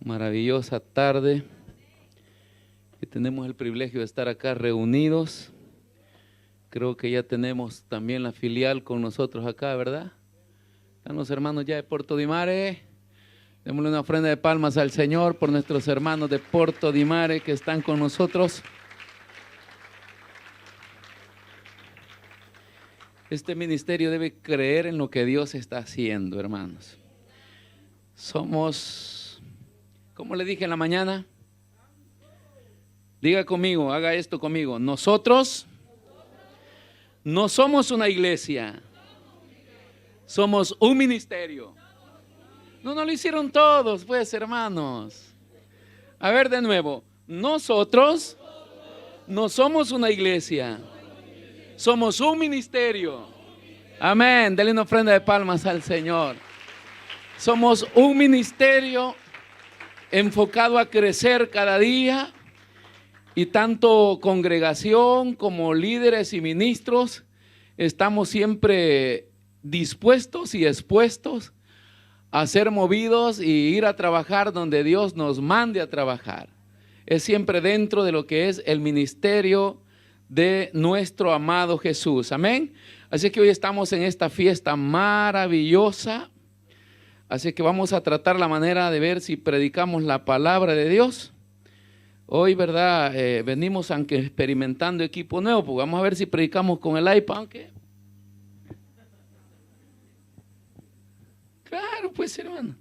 Maravillosa tarde que tenemos el privilegio de estar acá reunidos. Creo que ya tenemos también la filial con nosotros acá, ¿verdad? Están los hermanos ya de Porto di Mare. Démosle una ofrenda de palmas al Señor por nuestros hermanos de Porto di Mare que están con nosotros. Este ministerio debe creer en lo que Dios está haciendo, hermanos. Somos, como le dije en la mañana, diga conmigo, haga esto conmigo. Nosotros no somos una iglesia, somos un ministerio. No lo hicieron todos, pues, hermanos. A ver de nuevo, nosotros no somos una iglesia, somos un ministerio. Amén, denle una ofrenda de palmas al Señor. Somos un ministerio enfocado a crecer cada día, y tanto congregación como líderes y ministros estamos siempre dispuestos y expuestos a ser movidos y ir a trabajar donde Dios nos mande a trabajar. Es siempre dentro de lo que es el ministerio de nuestro amado Jesús. Amén. Así que hoy estamos en esta fiesta maravillosa. Así que vamos a tratar la manera de ver si predicamos la palabra de Dios. Hoy, ¿verdad? Venimos aunque experimentando equipo nuevo, pues vamos a ver si predicamos con el iPad. Aunque... Claro, pues, hermano.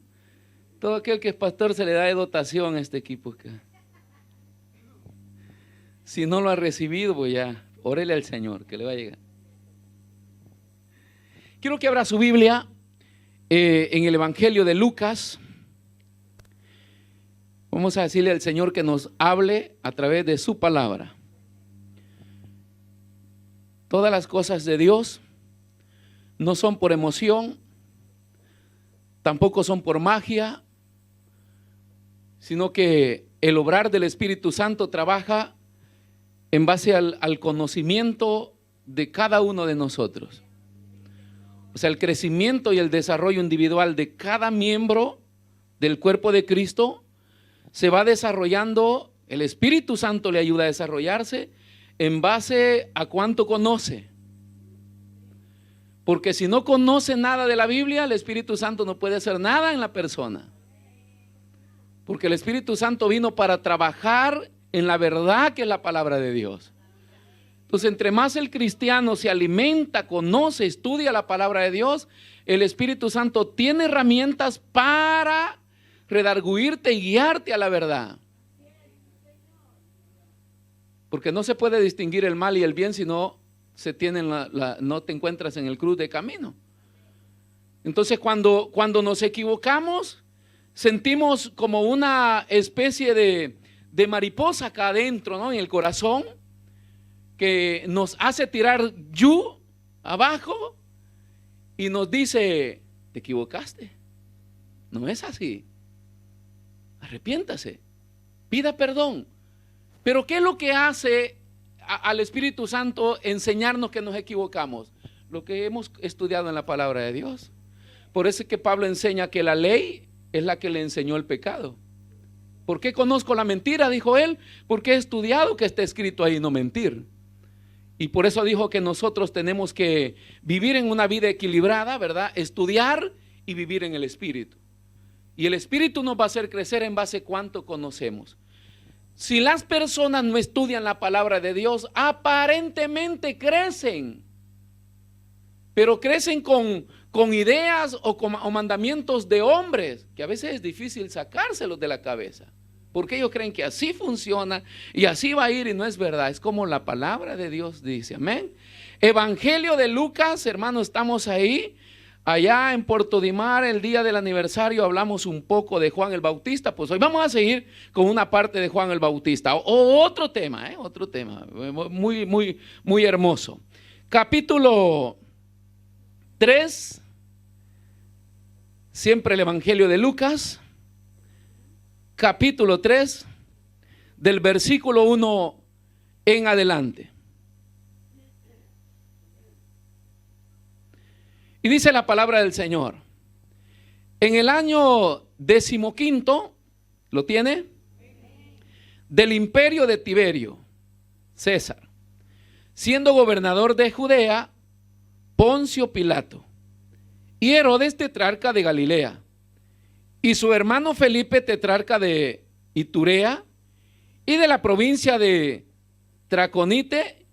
Todo aquel que es pastor se le da de dotación a este equipo acá. Si no lo ha recibido, pues ya, órele al Señor que le va a llegar. Quiero que abra su Biblia en el Evangelio de Lucas. Vamos a decirle al Señor que nos hable a través de su palabra. Todas las cosas de Dios no son por emoción, tampoco son por magia, sino que el obrar del Espíritu Santo trabaja en base al conocimiento de cada uno de nosotros. O sea, el crecimiento y el desarrollo individual de cada miembro del cuerpo de Cristo se va desarrollando, el Espíritu Santo le ayuda a desarrollarse en base a cuánto conoce. Porque si no conoce nada de la Biblia, el Espíritu Santo no puede hacer nada en la persona. Porque el Espíritu Santo vino para trabajar en la verdad que es la palabra de Dios. Entonces, entre más el cristiano se alimenta, conoce, estudia la palabra de Dios, el Espíritu Santo tiene herramientas para redarguirte y guiarte a la verdad. Porque no se puede distinguir el mal y el bien si no se tienen no te encuentras en el cruz de camino. Entonces, cuando nos equivocamos, sentimos como una especie de mariposa acá adentro, ¿no? En el corazón, que nos hace tirar abajo y nos dice: te equivocaste, no es así, arrepiéntase, pida perdón. Pero ¿qué es lo que hace al Espíritu Santo enseñarnos que nos equivocamos? Lo que hemos estudiado en la palabra de Dios. Por eso es que Pablo enseña que la ley es la que le enseñó el pecado. ¿Por qué conozco la mentira?, dijo él, porque he estudiado que está escrito ahí no mentir. Y por eso dijo que nosotros tenemos que vivir en una vida equilibrada, ¿verdad? Estudiar y vivir en el Espíritu. Y el Espíritu nos va a hacer crecer en base a cuánto conocemos. Si las personas no estudian la palabra de Dios, aparentemente crecen, pero crecen con ideas o mandamientos de hombres, que a veces es difícil sacárselos de la cabeza. Porque ellos creen que así funciona y así va a ir, y no es verdad. Es como la palabra de Dios dice. Amén. Evangelio de Lucas, hermanos, estamos ahí. Allá en Porto di Mare, el día del aniversario, hablamos un poco de Juan el Bautista. Pues hoy vamos a seguir con una parte de Juan el Bautista. Otro tema, muy hermoso. Capítulo 3, siempre el Evangelio de Lucas. Capítulo 3, del versículo 1 en adelante. Y dice la palabra del Señor: en el año 15, ¿Lo tiene? Del imperio de Tiberio, César, siendo gobernador de Judea, Poncio Pilato, y Herodes tetrarca de Galilea, y su hermano Felipe tetrarca de Iturea, y de la provincia de Traconite,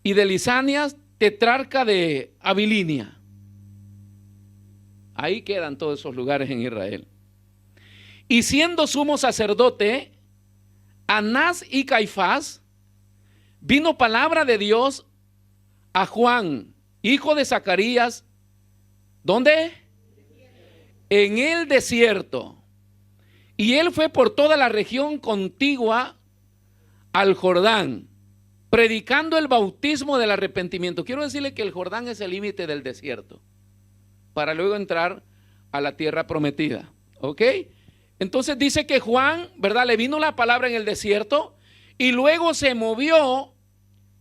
y de Lisanias tetrarca de Abilinia. Ahí quedan todos esos lugares en Israel. Y siendo sumo sacerdote, Anás y Caifás, vino palabra de Dios a Juan, hijo de Zacarías. ¿Dónde? En el desierto. Y él fue por toda la región contigua al Jordán, predicando el bautismo del arrepentimiento. Quiero decirle que el Jordán es el límite del desierto, para luego entrar a la tierra prometida. ¿Ok? Entonces dice que Juan, ¿verdad? Le vino la palabra en el desierto y luego se movió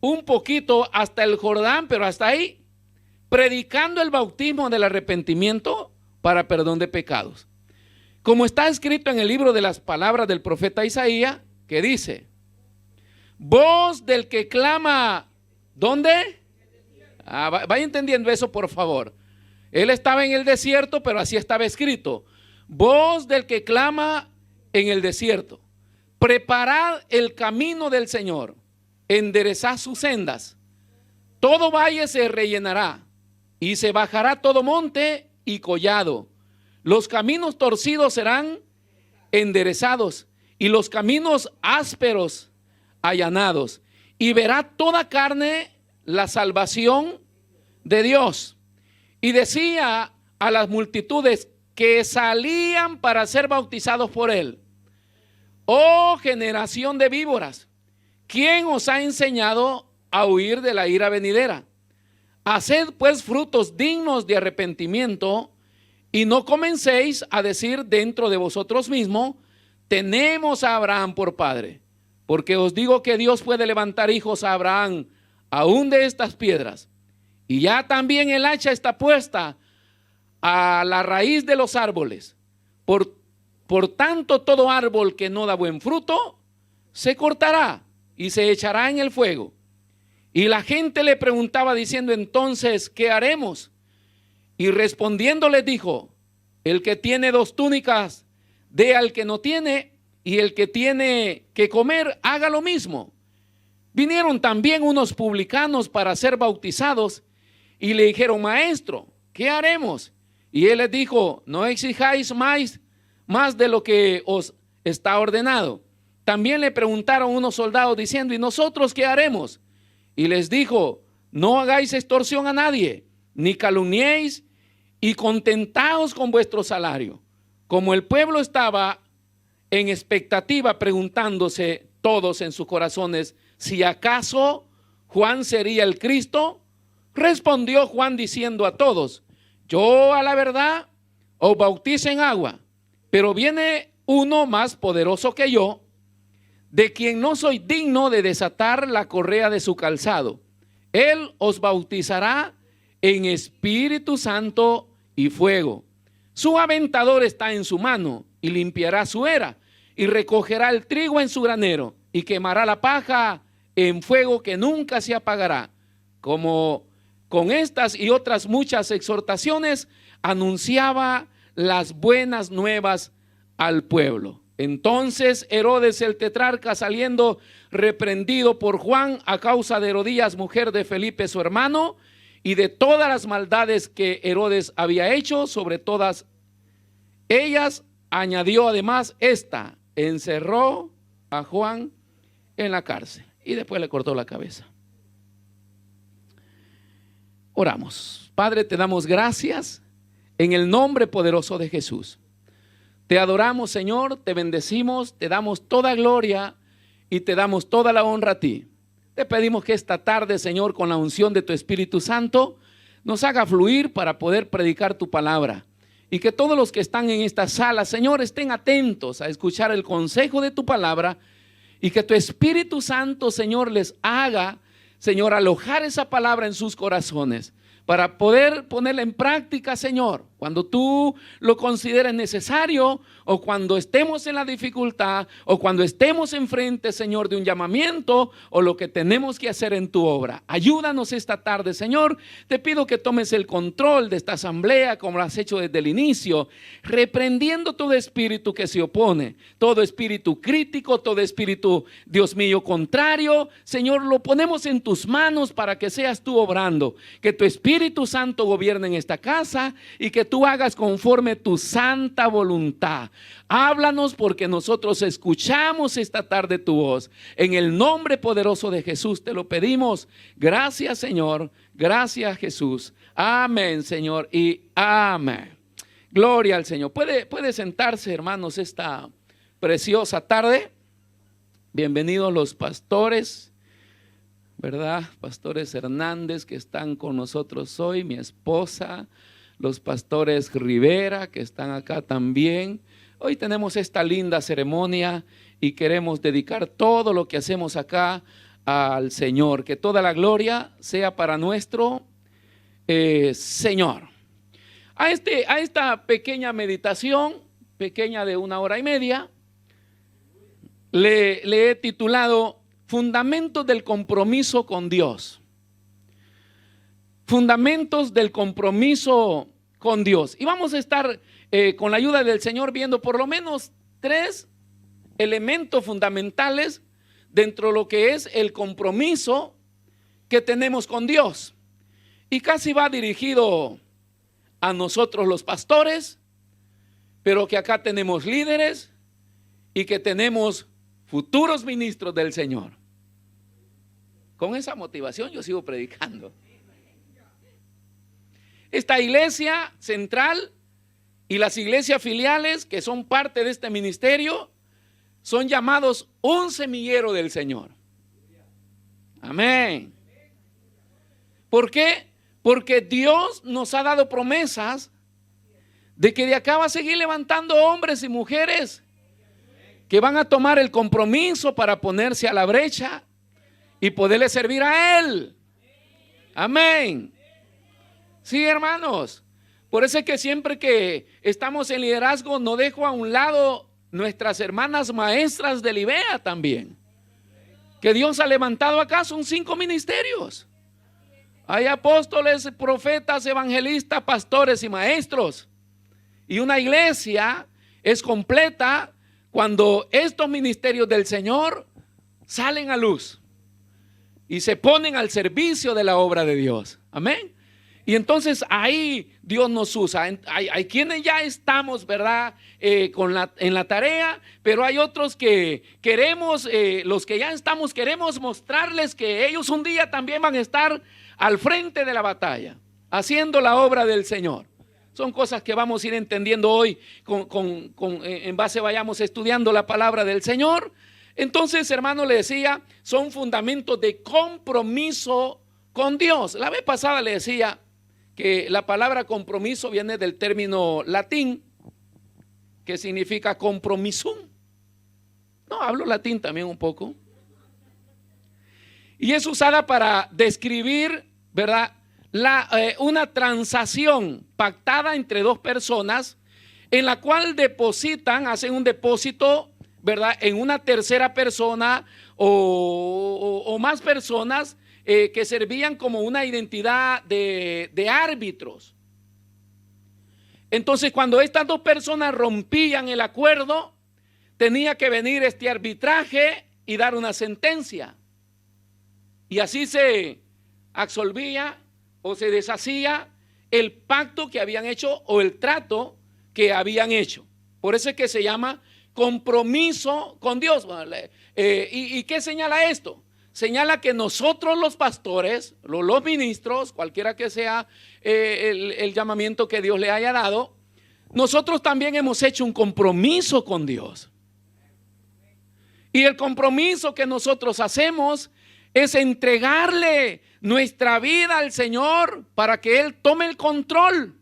un poquito hasta el Jordán, pero hasta ahí, predicando el bautismo del arrepentimiento para perdón de pecados. Como está escrito en el libro de las palabras del profeta Isaías, que dice: voz del que clama, ¿dónde? Vaya entendiendo eso, por favor. Él estaba en el desierto, pero así estaba escrito: voz del que clama en el desierto, preparad el camino del Señor, enderezad sus sendas. Todo valle se rellenará y se bajará todo monte y collado. Los caminos torcidos serán enderezados y los caminos ásperos allanados. Y verá toda carne la salvación de Dios. Y decía a las multitudes que salían para ser bautizados por él: oh generación de víboras, ¿quién os ha enseñado a huir de la ira venidera? Haced pues frutos dignos de arrepentimiento y no comencéis a decir dentro de vosotros mismos: tenemos a Abraham por padre. Porque os digo que Dios puede levantar hijos a Abraham aún de estas piedras. Y ya también el hacha está puesta a la raíz de los árboles. Por tanto, todo árbol que no da buen fruto se cortará y se echará en el fuego. Y la gente le preguntaba diciendo: entonces, ¿qué haremos? Y respondiendo les dijo: el que tiene 2 túnicas, dé al que no tiene, y el que tiene que comer, haga lo mismo. Vinieron también unos publicanos para ser bautizados y le dijeron: maestro, ¿qué haremos? Y él les dijo: no exijáis más de lo que os está ordenado. También le preguntaron unos soldados diciendo: ¿y nosotros qué haremos? Y les dijo: no hagáis extorsión a nadie, ni calumniéis, y contentaos con vuestro salario. Como el pueblo estaba en expectativa, preguntándose todos en sus corazones si acaso Juan sería el Cristo, respondió Juan diciendo a todos: yo a la verdad os bautizo en agua, pero viene uno más poderoso que yo, de quien no soy digno de desatar la correa de su calzado. Él os bautizará en Espíritu Santo y fuego. Su aventador está en su mano y limpiará su era y recogerá el trigo en su granero y quemará la paja en fuego que nunca se apagará. Como con estas y otras muchas exhortaciones anunciaba las buenas nuevas al pueblo. Entonces Herodes el tetrarca, saliendo reprendido por Juan a causa de Herodías, mujer de Felipe su hermano, y de todas las maldades que Herodes había hecho, sobre todas ellas añadió además esta: encerró a Juan en la cárcel y después le cortó la cabeza. Oramos. Padre, te damos gracias en el nombre poderoso de Jesús. Te adoramos, Señor, te bendecimos, te damos toda gloria y te damos toda la honra a ti. Te pedimos que esta tarde, Señor, con la unción de tu Espíritu Santo, nos haga fluir para poder predicar tu palabra. Y que todos los que están en esta sala, Señor, estén atentos a escuchar el consejo de tu palabra. Y que tu Espíritu Santo, Señor, les haga, Señor, alojar esa palabra en sus corazones para poder ponerla en práctica, Señor. Cuando tú lo consideres necesario, o cuando estemos en la dificultad, o cuando estemos enfrente, Señor, de un llamamiento, o lo que tenemos que hacer en tu obra. Ayúdanos esta tarde, Señor. Te pido que tomes el control de esta asamblea, como lo has hecho desde el inicio, reprendiendo todo espíritu que se opone, todo espíritu crítico, todo espíritu, Dios mío, contrario. Señor, lo ponemos en tus manos para que seas tú obrando, que tu Espíritu Santo gobierne en esta casa y que tú hagas conforme tu santa voluntad. Háblanos, porque nosotros escuchamos esta tarde tu voz. En el nombre poderoso de Jesús te lo pedimos. Gracias, Señor. Gracias, Jesús. Amén, Señor, y amén. Gloria al Señor. Puede sentarse, hermanos, esta preciosa tarde. Bienvenidos los pastores, ¿verdad? Pastores Hernández, que están con nosotros hoy, mi esposa, los pastores Rivera, que están acá también. Hoy tenemos esta linda ceremonia y queremos dedicar todo lo que hacemos acá al Señor. Que toda la gloria sea para nuestro Señor. A esta pequeña meditación, pequeña de 1 hora y media, le he titulado Fundamentos del compromiso con Dios. Fundamentos del compromiso con Dios. Y vamos a estar con la ayuda del Señor viendo por lo menos 3 elementos fundamentales dentro de lo que es el compromiso que tenemos con Dios. Y casi va dirigido a nosotros los pastores, pero que acá tenemos líderes y que tenemos futuros ministros del Señor. Con esa motivación yo sigo predicando. Esta iglesia central y las iglesias filiales que son parte de este ministerio son llamados un semillero del Señor. Amén. ¿Por qué? Porque Dios nos ha dado promesas de que de acá va a seguir levantando hombres y mujeres que van a tomar el compromiso para ponerse a la brecha y poderle servir a Él. Amén. Sí, hermanos. Por eso es que siempre que estamos en liderazgo no dejo a un lado nuestras hermanas maestras de Libea también. Que Dios ha levantado acá, son 5 ministerios. Hay apóstoles, profetas, evangelistas, pastores y maestros. Y una iglesia es completa cuando estos ministerios del Señor salen a luz y se ponen al servicio de la obra de Dios. Amén. Y entonces ahí Dios nos usa. Hay quienes ya estamos, ¿verdad? En la tarea, pero hay otros que queremos, los que ya estamos, queremos mostrarles que ellos un día también van a estar al frente de la batalla, haciendo la obra del Señor. Son cosas que vamos a ir entendiendo hoy en base vayamos estudiando la palabra del Señor. Entonces, hermano, le decía, son fundamentos de compromiso con Dios. La vez pasada le decía que la palabra compromiso viene del término latín que significa compromisum. No, hablo latín también un poco. Y es usada para describir, ¿verdad?, una transacción pactada entre 2 personas en la cual depositan, hacen un depósito, ¿verdad?, en una tercera persona o más personas que servían como una identidad de árbitros. Entonces, cuando estas 2 personas rompían el acuerdo, tenía que venir este arbitraje y dar una sentencia. Y así se absolvía o se deshacía el pacto que habían hecho o el trato que habían hecho. Por eso es que se llama compromiso con Dios. ¿Y qué señala esto? Señala que nosotros los pastores, los ministros, cualquiera que sea el llamamiento que Dios le haya dado, nosotros también hemos hecho un compromiso con Dios. Y el compromiso que nosotros hacemos es entregarle nuestra vida al Señor para que Él tome el control.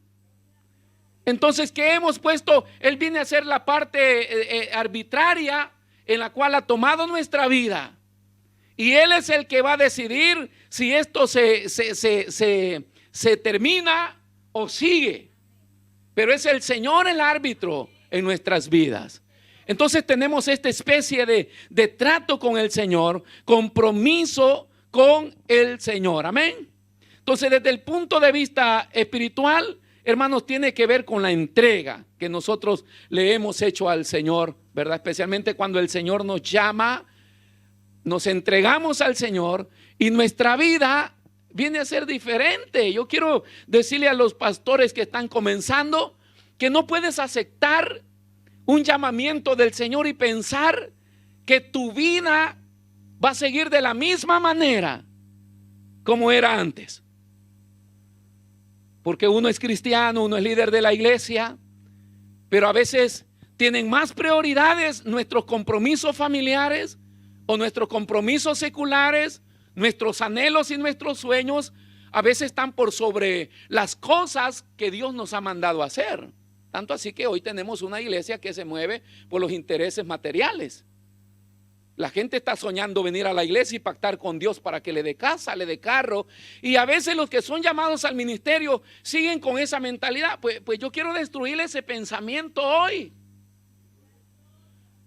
Entonces, ¿qué hemos puesto? Él viene a ser la parte arbitraria en la cual ha tomado nuestra vida. Y Él es el que va a decidir si esto se termina o sigue. pero es el Señor el árbitro en nuestras vidas. Entonces tenemos esta especie de trato con el Señor, compromiso con el Señor. Amén. Entonces, desde el punto de vista espiritual, hermanos, tiene que ver con la entrega que nosotros le hemos hecho al Señor, ¿verdad? Especialmente cuando el Señor nos llama, nos entregamos al Señor y nuestra vida viene a ser diferente. Yo quiero decirle a los pastores que están comenzando que no puedes aceptar un llamamiento del Señor y pensar que tu vida va a seguir de la misma manera como era antes. Porque uno es cristiano, uno es líder de la iglesia, pero a veces tienen más prioridades nuestros compromisos familiares o nuestros compromisos seculares, nuestros anhelos y nuestros sueños. A veces están por sobre las cosas que Dios nos ha mandado a hacer. Tanto así que hoy tenemos una iglesia que se mueve por los intereses materiales. La gente está soñando venir a la iglesia y pactar con Dios para que le dé casa, le dé carro. Y a veces los que son llamados al ministerio siguen con esa mentalidad. Pues yo quiero destruir ese pensamiento hoy.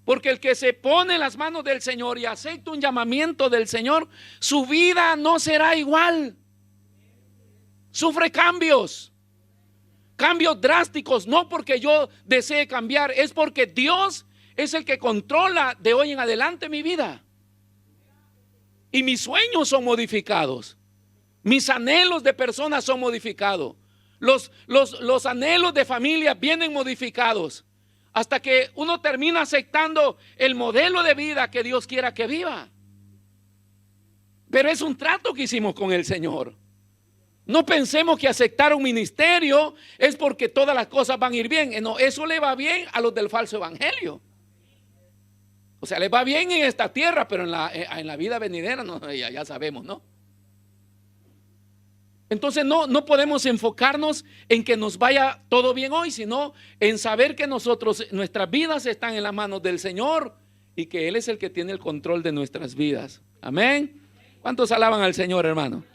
Porque el que se pone en las manos del Señor y acepta un llamamiento del Señor, su vida no será igual. Sufre cambios. Cambios drásticos, no porque yo desee cambiar, es porque Dios es el que controla de hoy en adelante mi vida. Y mis sueños son modificados. Mis anhelos de personas son modificados. Los anhelos de familia vienen modificados. Hasta que uno termina aceptando el modelo de vida que Dios quiera que viva. Pero es un trato que hicimos con el Señor. No pensemos que aceptar un ministerio es porque todas las cosas van a ir bien. No, eso le va bien a los del falso evangelio. O sea, les va bien en esta tierra, pero en la vida venidera no, ya sabemos, ¿no? Entonces no podemos enfocarnos en que nos vaya todo bien hoy, sino en saber que nuestras vidas están en las manos del Señor y que Él es el que tiene el control de nuestras vidas. Amén. ¿Cuántos alaban al Señor, hermano?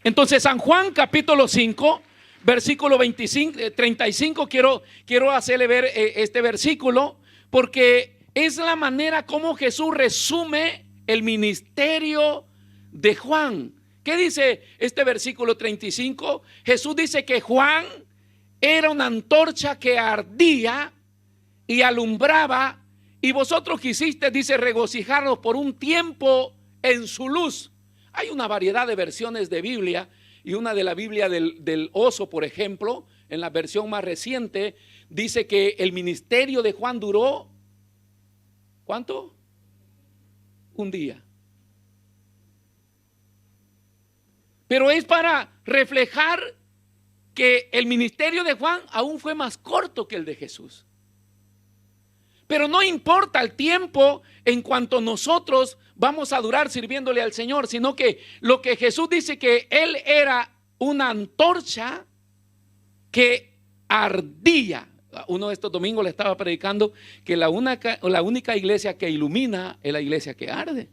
Entonces, San Juan capítulo 5, versículo 35, quiero hacerle ver este versículo porque es la manera como Jesús resume el ministerio de Juan. ¿Qué dice este versículo 35? Jesús dice que Juan era una antorcha que ardía y alumbraba, y vosotros quisisteis, dice, regocijaros por un tiempo en su luz. Hay una variedad de versiones de Biblia, y una de la Biblia del oso, por ejemplo, en la versión más reciente, dice que el ministerio de Juan duró, ¿cuánto? Un día. Pero es para reflejar que el ministerio de Juan aún fue más corto que el de Jesús. Pero no importa el tiempo en cuanto nosotros vamos a durar sirviéndole al Señor, sino que lo que Jesús dice, que Él era una antorcha que ardía. Uno de estos domingos le estaba predicando que la única iglesia que ilumina es la iglesia que arde.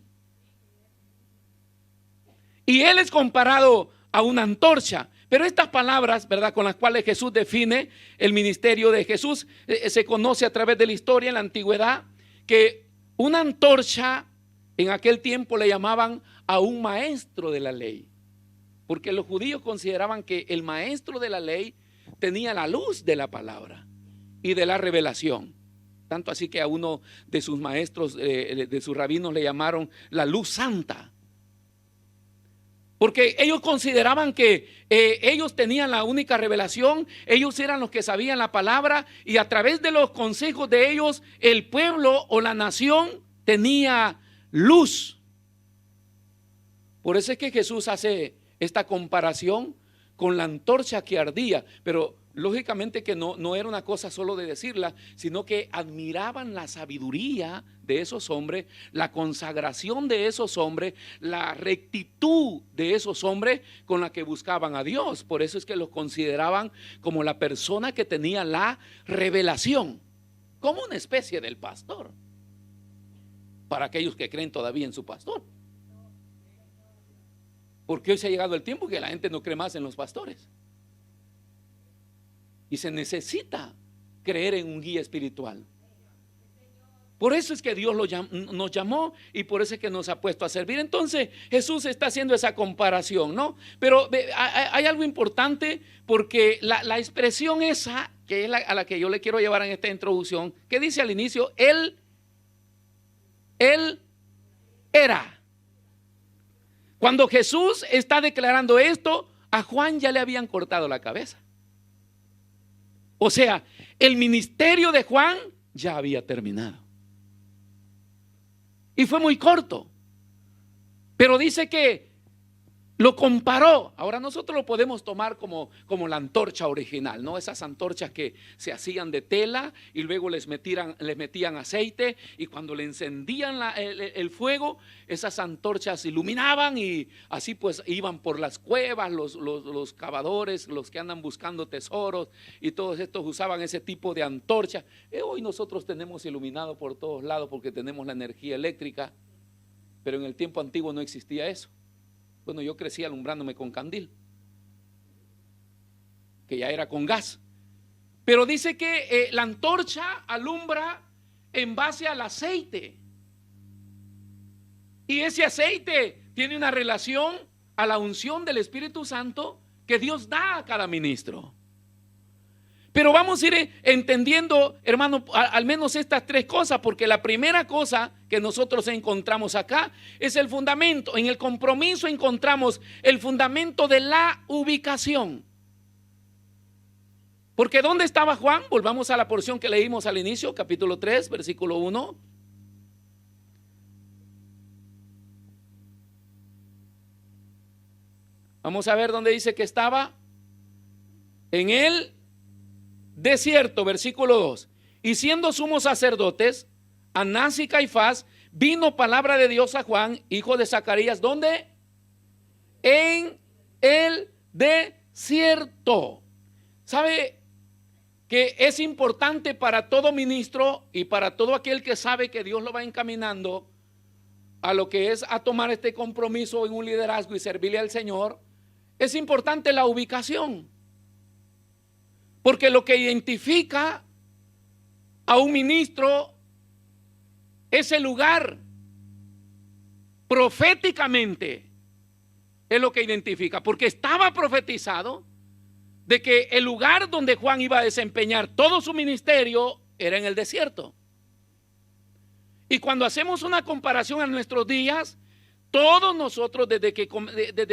Y Él es comparado a una antorcha. Pero estas palabras, ¿verdad?, con las cuales Jesús define el ministerio de Jesús, se conoce a través de la historia en la antigüedad, que una antorcha en aquel tiempo le llamaban a un maestro de la ley. Porque los judíos consideraban que el maestro de la ley tenía la luz de la palabra y de la revelación. Tanto así que a uno de sus maestros, de sus rabinos, le llamaron la luz santa. Porque ellos consideraban que ellos tenían la única revelación, ellos eran los que sabían la palabra, y a través de los consejos de ellos, el pueblo o la nación tenía luz. Por eso es que Jesús hace esta comparación con la antorcha que ardía, pero lógicamente que no era una cosa solo de decirla, sino que admiraban la sabiduría de esos hombres, la consagración de esos hombres, la rectitud de esos hombres con la que buscaban a Dios. Por eso es que los consideraban como la persona que tenía la revelación, como una especie del pastor, para aquellos que creen todavía en su pastor. Porque hoy se ha llegado el tiempo que la gente no cree más en los pastores. Y se necesita creer en un guía espiritual. Por eso es que Dios nos llamó y por eso es que nos ha puesto a servir. Entonces Jesús está haciendo esa comparación, ¿no? Pero hay algo importante, porque la expresión esa, que es a la que yo le quiero llevar en esta introducción, que dice al inicio, Él era. Cuando Jesús está declarando esto, a Juan ya le habían cortado la cabeza. O sea, el ministerio de Juan ya había terminado. Y fue muy corto. Pero dice que lo comparó. Ahora nosotros lo podemos tomar como la antorcha original, ¿no? Esas antorchas que se hacían de tela y luego les metían aceite, y cuando le encendían el fuego, esas antorchas iluminaban, y así pues iban por las cuevas los cavadores, los que andan buscando tesoros, y todos estos usaban ese tipo de antorcha. Hoy nosotros tenemos iluminado por todos lados porque tenemos la energía eléctrica, pero en el tiempo antiguo no existía eso. Bueno, yo crecí alumbrándome con candil, que ya era con gas. Pero dice que la antorcha alumbra en base al aceite. Y ese aceite tiene una relación a la unción del Espíritu Santo que Dios da a cada ministro. Pero vamos a ir entendiendo, hermano, al menos estas tres cosas, porque la primera cosa que nosotros encontramos acá es el fundamento. En el compromiso encontramos el fundamento de la ubicación. Porque ¿dónde estaba Juan? Volvamos a la porción que leímos al inicio, capítulo 3, versículo 1. Vamos a ver dónde dice que estaba. En el desierto, versículo 2. Y siendo sumos sacerdotes, Anás y Caifás, vino palabra de Dios a Juan, hijo de Zacarías. ¿Dónde? En el desierto. ¿Sabe que es importante para todo ministro y para todo aquel que sabe que Dios lo va encaminando a lo que es a tomar este compromiso en un liderazgo y servirle al Señor? Es importante la ubicación. Porque lo que identifica a un ministro es el lugar. Proféticamente es lo que identifica. Porque estaba profetizado de que el lugar donde Juan iba a desempeñar todo su ministerio era en el desierto. Y cuando hacemos una comparación a nuestros días, todos nosotros, desde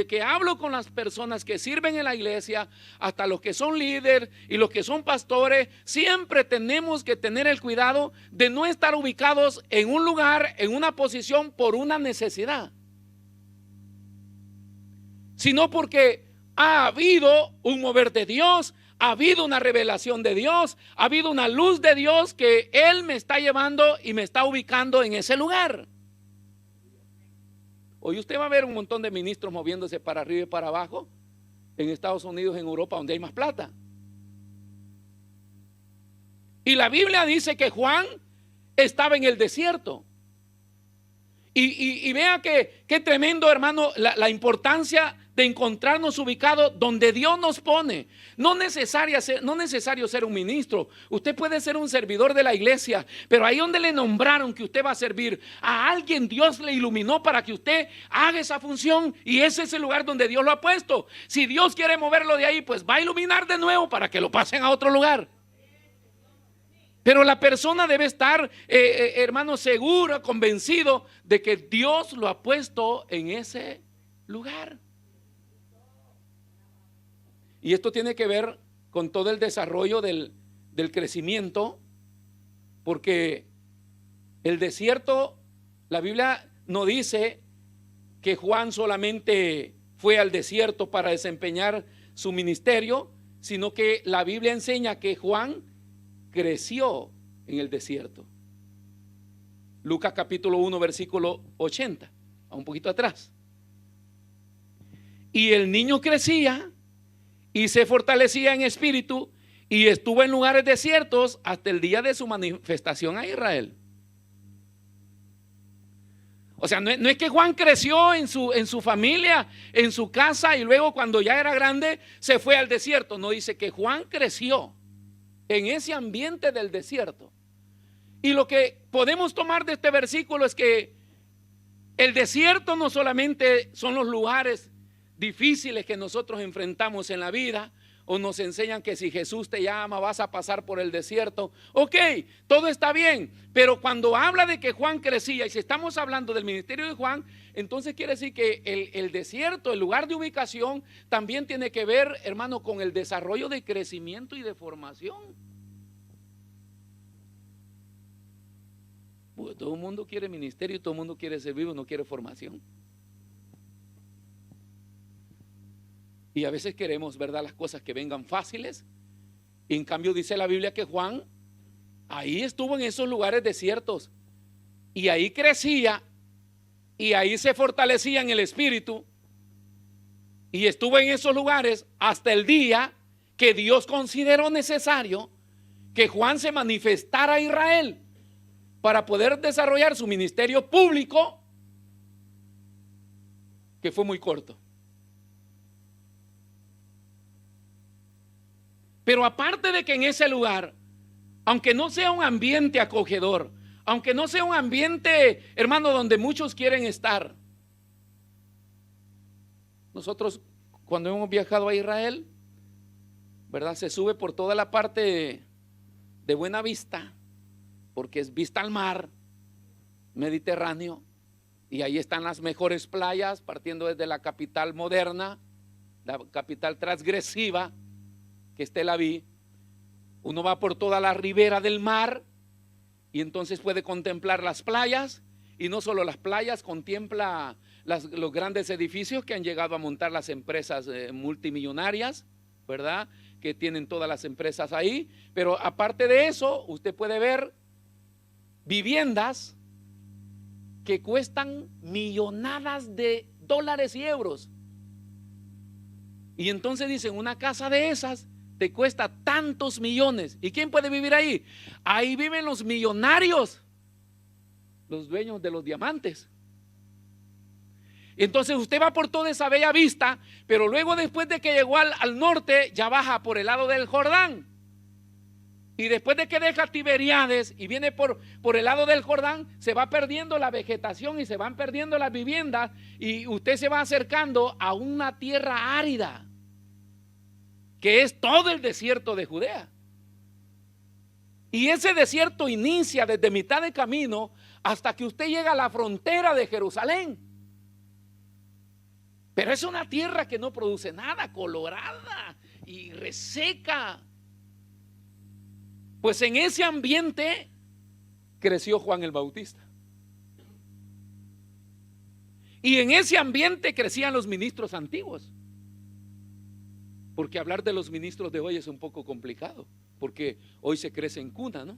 que hablo con las personas que sirven en la iglesia, hasta los que son líderes y los que son pastores, siempre tenemos que tener el cuidado de no estar ubicados en un lugar, en una posición por una necesidad, sino porque ha habido un mover de Dios, ha habido una revelación de Dios, ha habido una luz de Dios que Él me está llevando y me está ubicando en ese lugar. Hoy usted va a ver un montón de ministros moviéndose para arriba y para abajo en Estados Unidos, en Europa, donde hay más plata. Y la Biblia dice que Juan estaba en el desierto. Y vea qué tremendo, hermano, la importancia de encontrarnos ubicados donde Dios nos pone. No necesario ser un ministro. Usted puede ser un servidor de la iglesia, pero ahí donde le nombraron que usted va a servir a alguien, Dios le iluminó para que usted haga esa función, y ese es el lugar donde Dios lo ha puesto. Si Dios quiere moverlo de ahí, pues va a iluminar de nuevo para que lo pasen a otro lugar. Pero la persona debe estar, hermano, seguro, convencido de que Dios lo ha puesto en ese lugar. Y esto tiene que ver con todo el desarrollo del crecimiento, porque el desierto, la Biblia no dice que Juan solamente fue al desierto para desempeñar su ministerio, sino que la Biblia enseña que Juan creció en el desierto. Lucas capítulo 1 versículo 80, un poquito atrás. Y el niño crecía y se fortalecía en espíritu, y estuvo en lugares desiertos hasta el día de su manifestación a Israel. O sea, no es que Juan creció en su familia, en su casa, y luego cuando ya era grande se fue al desierto. No, dice que Juan creció en ese ambiente del desierto. Y lo que podemos tomar de este versículo es que el desierto no solamente son los lugares difíciles que nosotros enfrentamos en la vida, o nos enseñan que si Jesús te llama vas a pasar por el desierto. Ok, todo está bien, pero cuando habla de que Juan crecía, y si estamos hablando del ministerio de Juan, entonces quiere decir que el desierto, el lugar de ubicación, también tiene que ver, hermano, con el desarrollo de crecimiento y de formación. Pues todo el mundo quiere ministerio y todo el mundo quiere servir, no quiere formación. Y a veces queremos, ¿verdad?, las cosas que vengan fáciles. Y en cambio dice la Biblia que Juan ahí estuvo en esos lugares desiertos. Y ahí crecía. Y ahí se fortalecía en el espíritu. Y estuvo en esos lugares hasta el día que Dios consideró necesario que Juan se manifestara a Israel para poder desarrollar su ministerio público, que fue muy corto. Pero aparte de que en ese lugar, aunque no sea un ambiente acogedor, aunque no sea un ambiente, hermano, donde muchos quieren estar, nosotros cuando hemos viajado a Israel, ¿verdad?, se sube por toda la parte de Buena Vista, porque es vista al mar Mediterráneo, y ahí están las mejores playas, partiendo desde la capital moderna, la capital transgresiva, que es Tel Aviv. Uno va por toda la ribera del mar y entonces puede contemplar las playas, y no solo las playas, contempla los grandes edificios que han llegado a montar las empresas multimillonarias, ¿verdad?, que tienen todas las empresas ahí. Pero aparte de eso, usted puede ver viviendas que cuestan millonadas de dólares y euros. Y entonces dicen, una casa de esas te cuesta tantos millones. ¿Y quién puede vivir ahí? Ahí viven los millonarios, los dueños de los diamantes. Entonces usted va por toda esa bella vista, pero luego, después de que llegó al norte, ya baja por el lado del Jordán. Y después de que deja Tiberíades y viene por el lado del Jordán, se va perdiendo la vegetación y se van perdiendo las viviendas, y usted se va acercando a una tierra árida, que es todo el desierto de Judea. Y ese desierto inicia desde mitad de camino hasta que usted llega a la frontera de Jerusalén. Pero es una tierra que no produce nada, colorada y reseca. Pues en ese ambiente creció Juan el Bautista. Y en ese ambiente crecían los ministros antiguos. Porque hablar de los ministros de hoy es un poco complicado, porque hoy se crece en cuna, ¿no?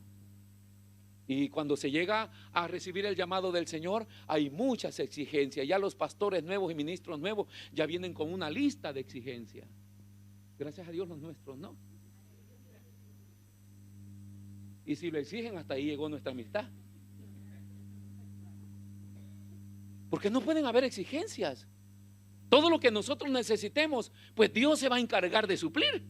Y cuando se llega a recibir el llamado del Señor, hay muchas exigencias. Ya los pastores nuevos y ministros nuevos ya vienen con una lista de exigencias. Gracias a Dios los nuestros no. Y si lo exigen, hasta ahí llegó nuestra amistad. Porque no pueden haber exigencias. Todo lo que nosotros necesitemos, pues Dios se va a encargar de suplir.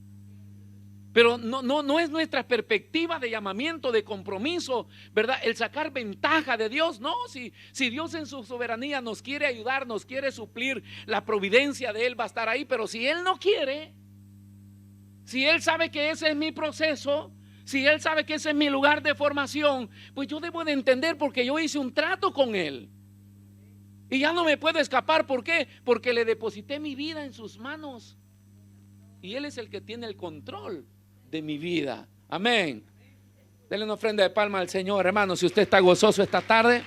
Pero no es nuestra perspectiva de llamamiento, de compromiso, ¿verdad?, el sacar ventaja de Dios. No, si Dios en su soberanía nos quiere ayudar, nos quiere suplir, la providencia de Él va a estar ahí. Pero si Él no quiere, si Él sabe que ese es mi proceso, si Él sabe que ese es mi lugar de formación, pues yo debo de entender, porque yo hice un trato con Él. Y ya no me puedo escapar. ¿Por qué? Porque le deposité mi vida en sus manos. Y Él es el que tiene el control de mi vida. Amén. Denle una ofrenda de palma al Señor, hermano, si usted está gozoso esta tarde.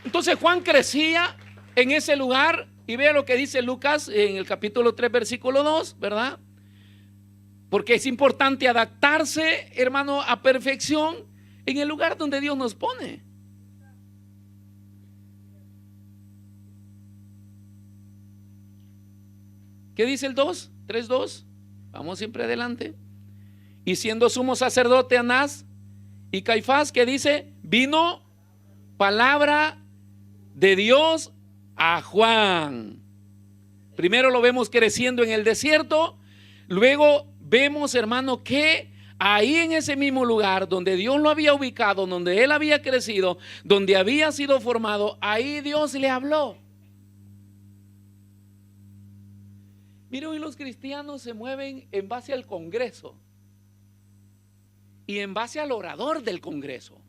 Entonces Juan crecía en ese lugar. Y vea lo que dice Lucas en el capítulo 3, versículo 2, ¿verdad? Porque es importante adaptarse, hermano, a perfección en el lugar donde Dios nos pone. ¿Qué dice el 2? 3:2. Vamos siempre adelante. Y siendo sumo sacerdote Anás y Caifás, ¿qué dice? Vino palabra de Dios a Juan. Primero lo vemos creciendo en el desierto, luego vemos, hermano, que ahí en ese mismo lugar donde Dios lo había ubicado, donde él había crecido, donde había sido formado, ahí Dios le habló. Mire, hoy los cristianos se mueven en base al Congreso y en base al orador del Congreso.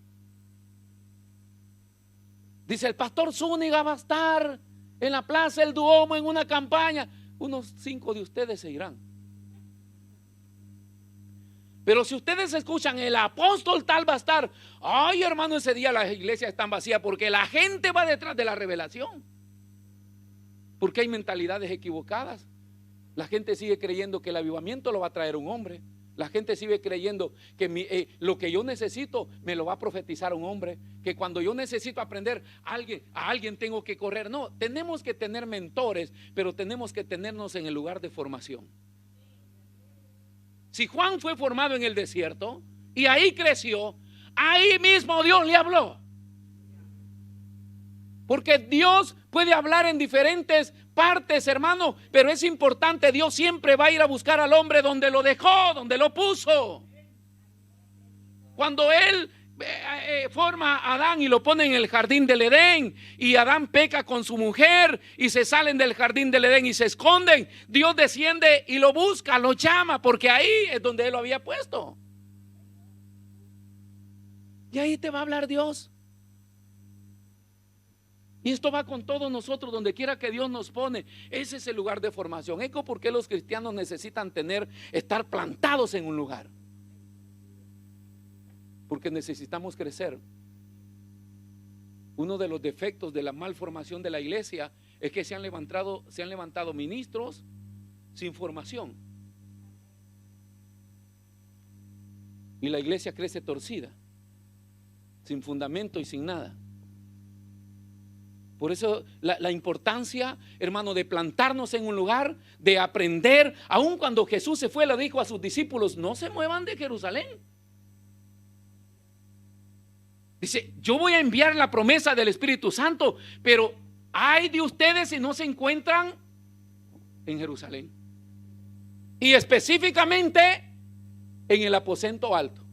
Dice: el pastor Zúñiga va a estar en la Plaza del Duomo en una campaña. Unos 5 de ustedes se irán. Pero si ustedes escuchan: el apóstol tal va a estar, ay, hermano, ese día las iglesias están vacías, porque la gente va detrás de la revelación. Porque hay mentalidades equivocadas. La gente sigue creyendo que el avivamiento lo va a traer un hombre. La gente sigue creyendo que lo que yo necesito me lo va a profetizar un hombre. Que cuando yo necesito aprender a alguien tengo que correr. No, tenemos que tener mentores, pero tenemos que tenernos en el lugar de formación. Si Juan fue formado en el desierto y ahí creció, ahí mismo Dios le habló. Porque Dios puede hablar en diferentes partes, hermano, pero es importante: Dios siempre va a ir a buscar al hombre donde lo dejó, donde lo puso. Cuando Él forma a Adán y lo pone en el jardín del Edén, y Adán peca con su mujer y se salen del jardín del Edén y se esconden, Dios desciende y lo busca, lo llama, porque ahí es donde Él lo había puesto. Y ahí te va a hablar Dios. Y esto va con todos nosotros, donde quiera que Dios nos pone. Ese es el lugar de formación. Eco, ¿por qué los cristianos necesitan estar plantados en un lugar? Porque necesitamos crecer. Uno de los defectos de la malformación de la iglesia es que se han levantado ministros sin formación. Y la iglesia crece torcida, sin fundamento y sin nada. Por eso la importancia, hermano, de plantarnos en un lugar, de aprender. Aun cuando Jesús se fue, le dijo a sus discípulos: no se muevan de Jerusalén. Dice: yo voy a enviar la promesa del Espíritu Santo, pero ay de ustedes si no se encuentran en Jerusalén, y específicamente en el aposento alto.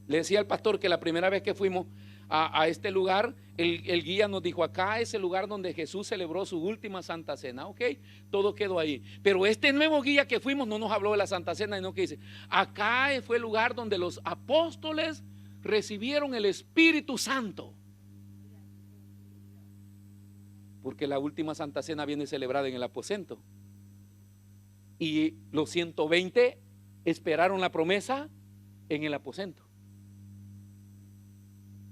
Le decía al pastor que la primera vez que fuimos a este lugar, el guía nos dijo: acá es el lugar donde Jesús celebró su última Santa Cena. Ok, todo quedó ahí. Pero este nuevo guía que fuimos no nos habló de la Santa Cena, sino que dice: acá fue el lugar donde los apóstoles recibieron el Espíritu Santo. Porque la última Santa Cena viene celebrada en el aposento. Y los 120 esperaron la promesa en el aposento.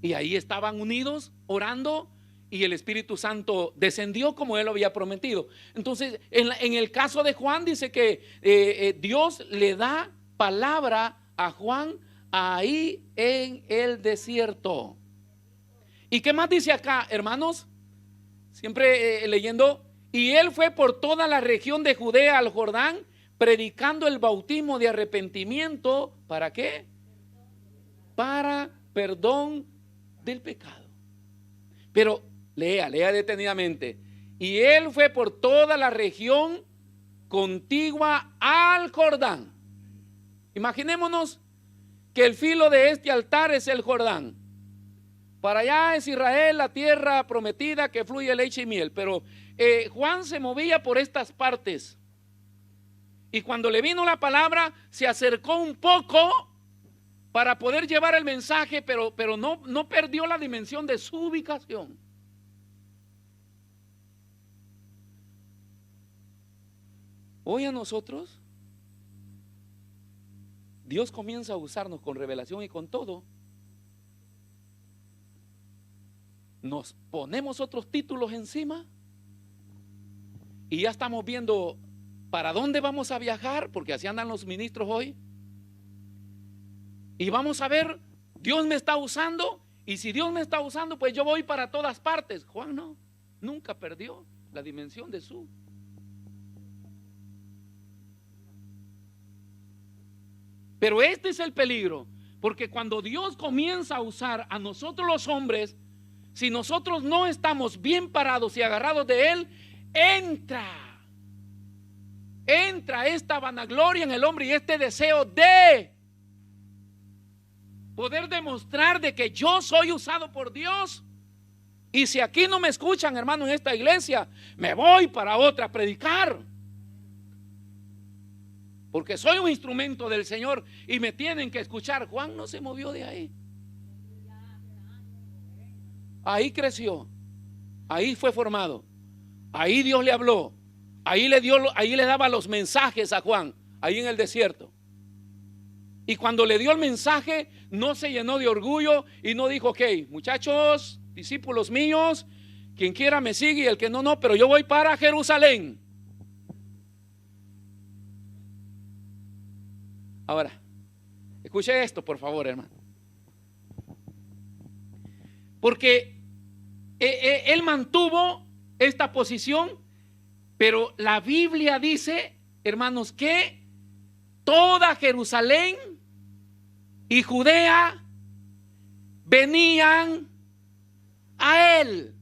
Y ahí estaban unidos, orando, y el Espíritu Santo descendió como Él lo había prometido. Entonces, en el caso de Juan, dice que Dios le da palabra a Juan ahí en el desierto. ¿Y qué más dice acá, hermanos? Siempre leyendo: y él fue por toda la región de Judea al Jordán, predicando el bautismo de arrepentimiento. ¿Para qué? Para perdón del pecado. Pero lea detenidamente: y él fue por toda la región contigua al Jordán. Imaginémonos que el filo de este altar es el Jordán. Para allá es Israel, la tierra prometida que fluye leche y miel. Pero Juan se movía por estas partes, y cuando le vino la palabra se acercó un poco para poder llevar el mensaje, pero no perdió la dimensión de su ubicación. Hoy a nosotros Dios comienza a usarnos con revelación y con todo. Nos ponemos otros títulos encima y ya estamos viendo para dónde vamos a viajar, porque así andan los ministros hoy. Y vamos a ver, Dios me está usando, y si Dios me está usando, pues yo voy para todas partes. Juan no, nunca perdió la dimensión de su. Pero este es el peligro, porque cuando Dios comienza a usar a nosotros los hombres, si nosotros no estamos bien parados y agarrados de Él, entra entra esta vanagloria en el hombre y este deseo de poder demostrar de que yo soy usado por Dios. Y si aquí no me escuchan, hermano, en esta iglesia, me voy para otra a predicar, porque soy un instrumento del Señor y me tienen que escuchar. Juan no se movió de ahí. Ahí creció, ahí fue formado, ahí Dios le habló, ahí le daba los mensajes a Juan, ahí en el desierto. Y cuando le dio el mensaje, no se llenó de orgullo y no dijo: ok, muchachos, discípulos míos, quien quiera me sigue y el que no, no, pero yo voy para Jerusalén. Ahora, escuche esto, por favor, hermano. Porque él mantuvo esta posición, pero la Biblia dice, hermanos, que toda Jerusalén y Judea venían a él.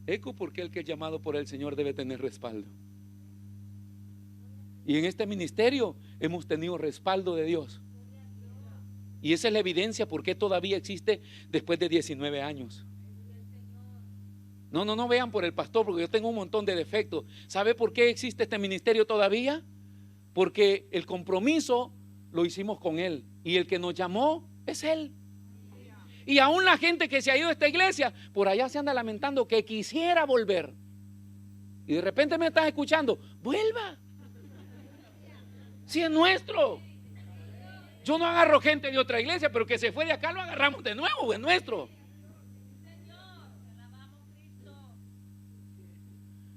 Eco, porque el que es llamado por el Señor debe tener respaldo. Y en este ministerio hemos tenido respaldo de Dios. Y esa es la evidencia por qué todavía existe después de 19 años. No vean por el pastor, porque yo tengo un montón de defectos. ¿Sabe por qué existe este ministerio todavía? Porque el compromiso lo hicimos con él, y el que nos llamó es él. Y aún la gente que se ha ido de esta iglesia, por allá se anda lamentando que quisiera volver. Y de repente me estás escuchando: vuelva, si es nuestro. Yo no agarro gente de otra iglesia, pero que se fue de acá lo agarramos de nuevo, es nuestro.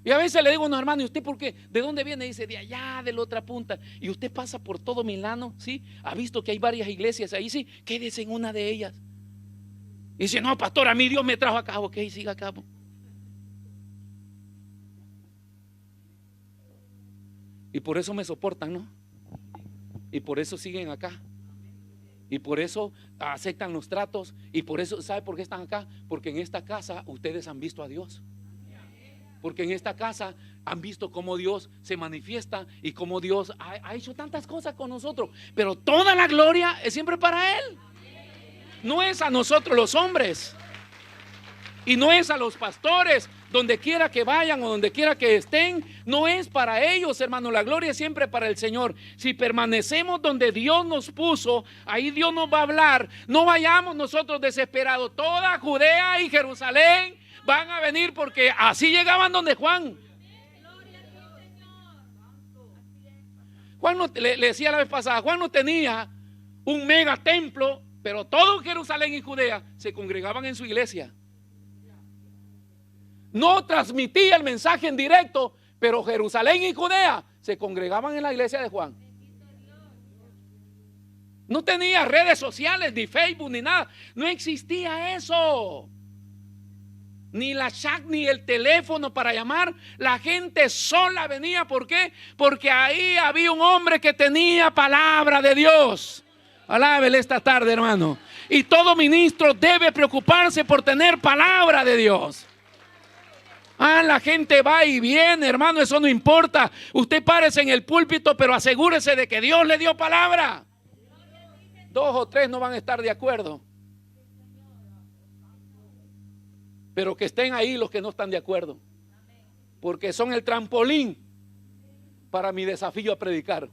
Y a veces le digo a unos hermanos: ¿y usted por qué? ¿De dónde viene? Dice: de allá, de la otra punta. Y usted pasa por todo Milano, ¿sí? Ha visto que hay varias iglesias ahí, sí. Quédese en una de ellas. Y dice: no, pastor, a mí Dios me trajo acá. Ok, siga acá. Y por eso me soportan, ¿no? Y por eso siguen acá. Y por eso aceptan los tratos. Y por eso, ¿sabe por qué están acá? Porque en esta casa ustedes han visto a Dios. Porque en esta casa han visto cómo Dios se manifiesta y cómo Dios ha hecho tantas cosas con nosotros. Pero toda la gloria es siempre para Él. No es a nosotros los hombres. Y no es a los pastores, donde quiera que vayan o donde quiera que estén. No es para ellos, hermano. La gloria es siempre para el Señor. Si permanecemos donde Dios nos puso, ahí Dios nos va a hablar. No vayamos nosotros desesperados. Toda Judea y Jerusalén van a venir, porque así llegaban donde Juan. Juan no, le decía la vez pasada, Juan no tenía un mega templo, pero todo Jerusalén y Judea se congregaban en su iglesia. No transmitía el mensaje en directo, pero Jerusalén y Judea se congregaban en la iglesia de Juan. No tenía redes sociales, ni Facebook, ni nada. No existía eso. Ni la chat, ni el teléfono para llamar. La gente sola venía. ¿Por qué? Porque ahí había un hombre que tenía palabra de Dios. Alábele esta tarde, hermano. Y todo ministro debe preocuparse por tener palabra de Dios. La gente va y viene, hermano, eso no importa. Usted párese en el púlpito, pero asegúrese de que Dios le dio palabra. 2 o 3 no van a estar de acuerdo, pero que estén ahí los que no están de acuerdo, porque son el trampolín para mi desafío a predicar.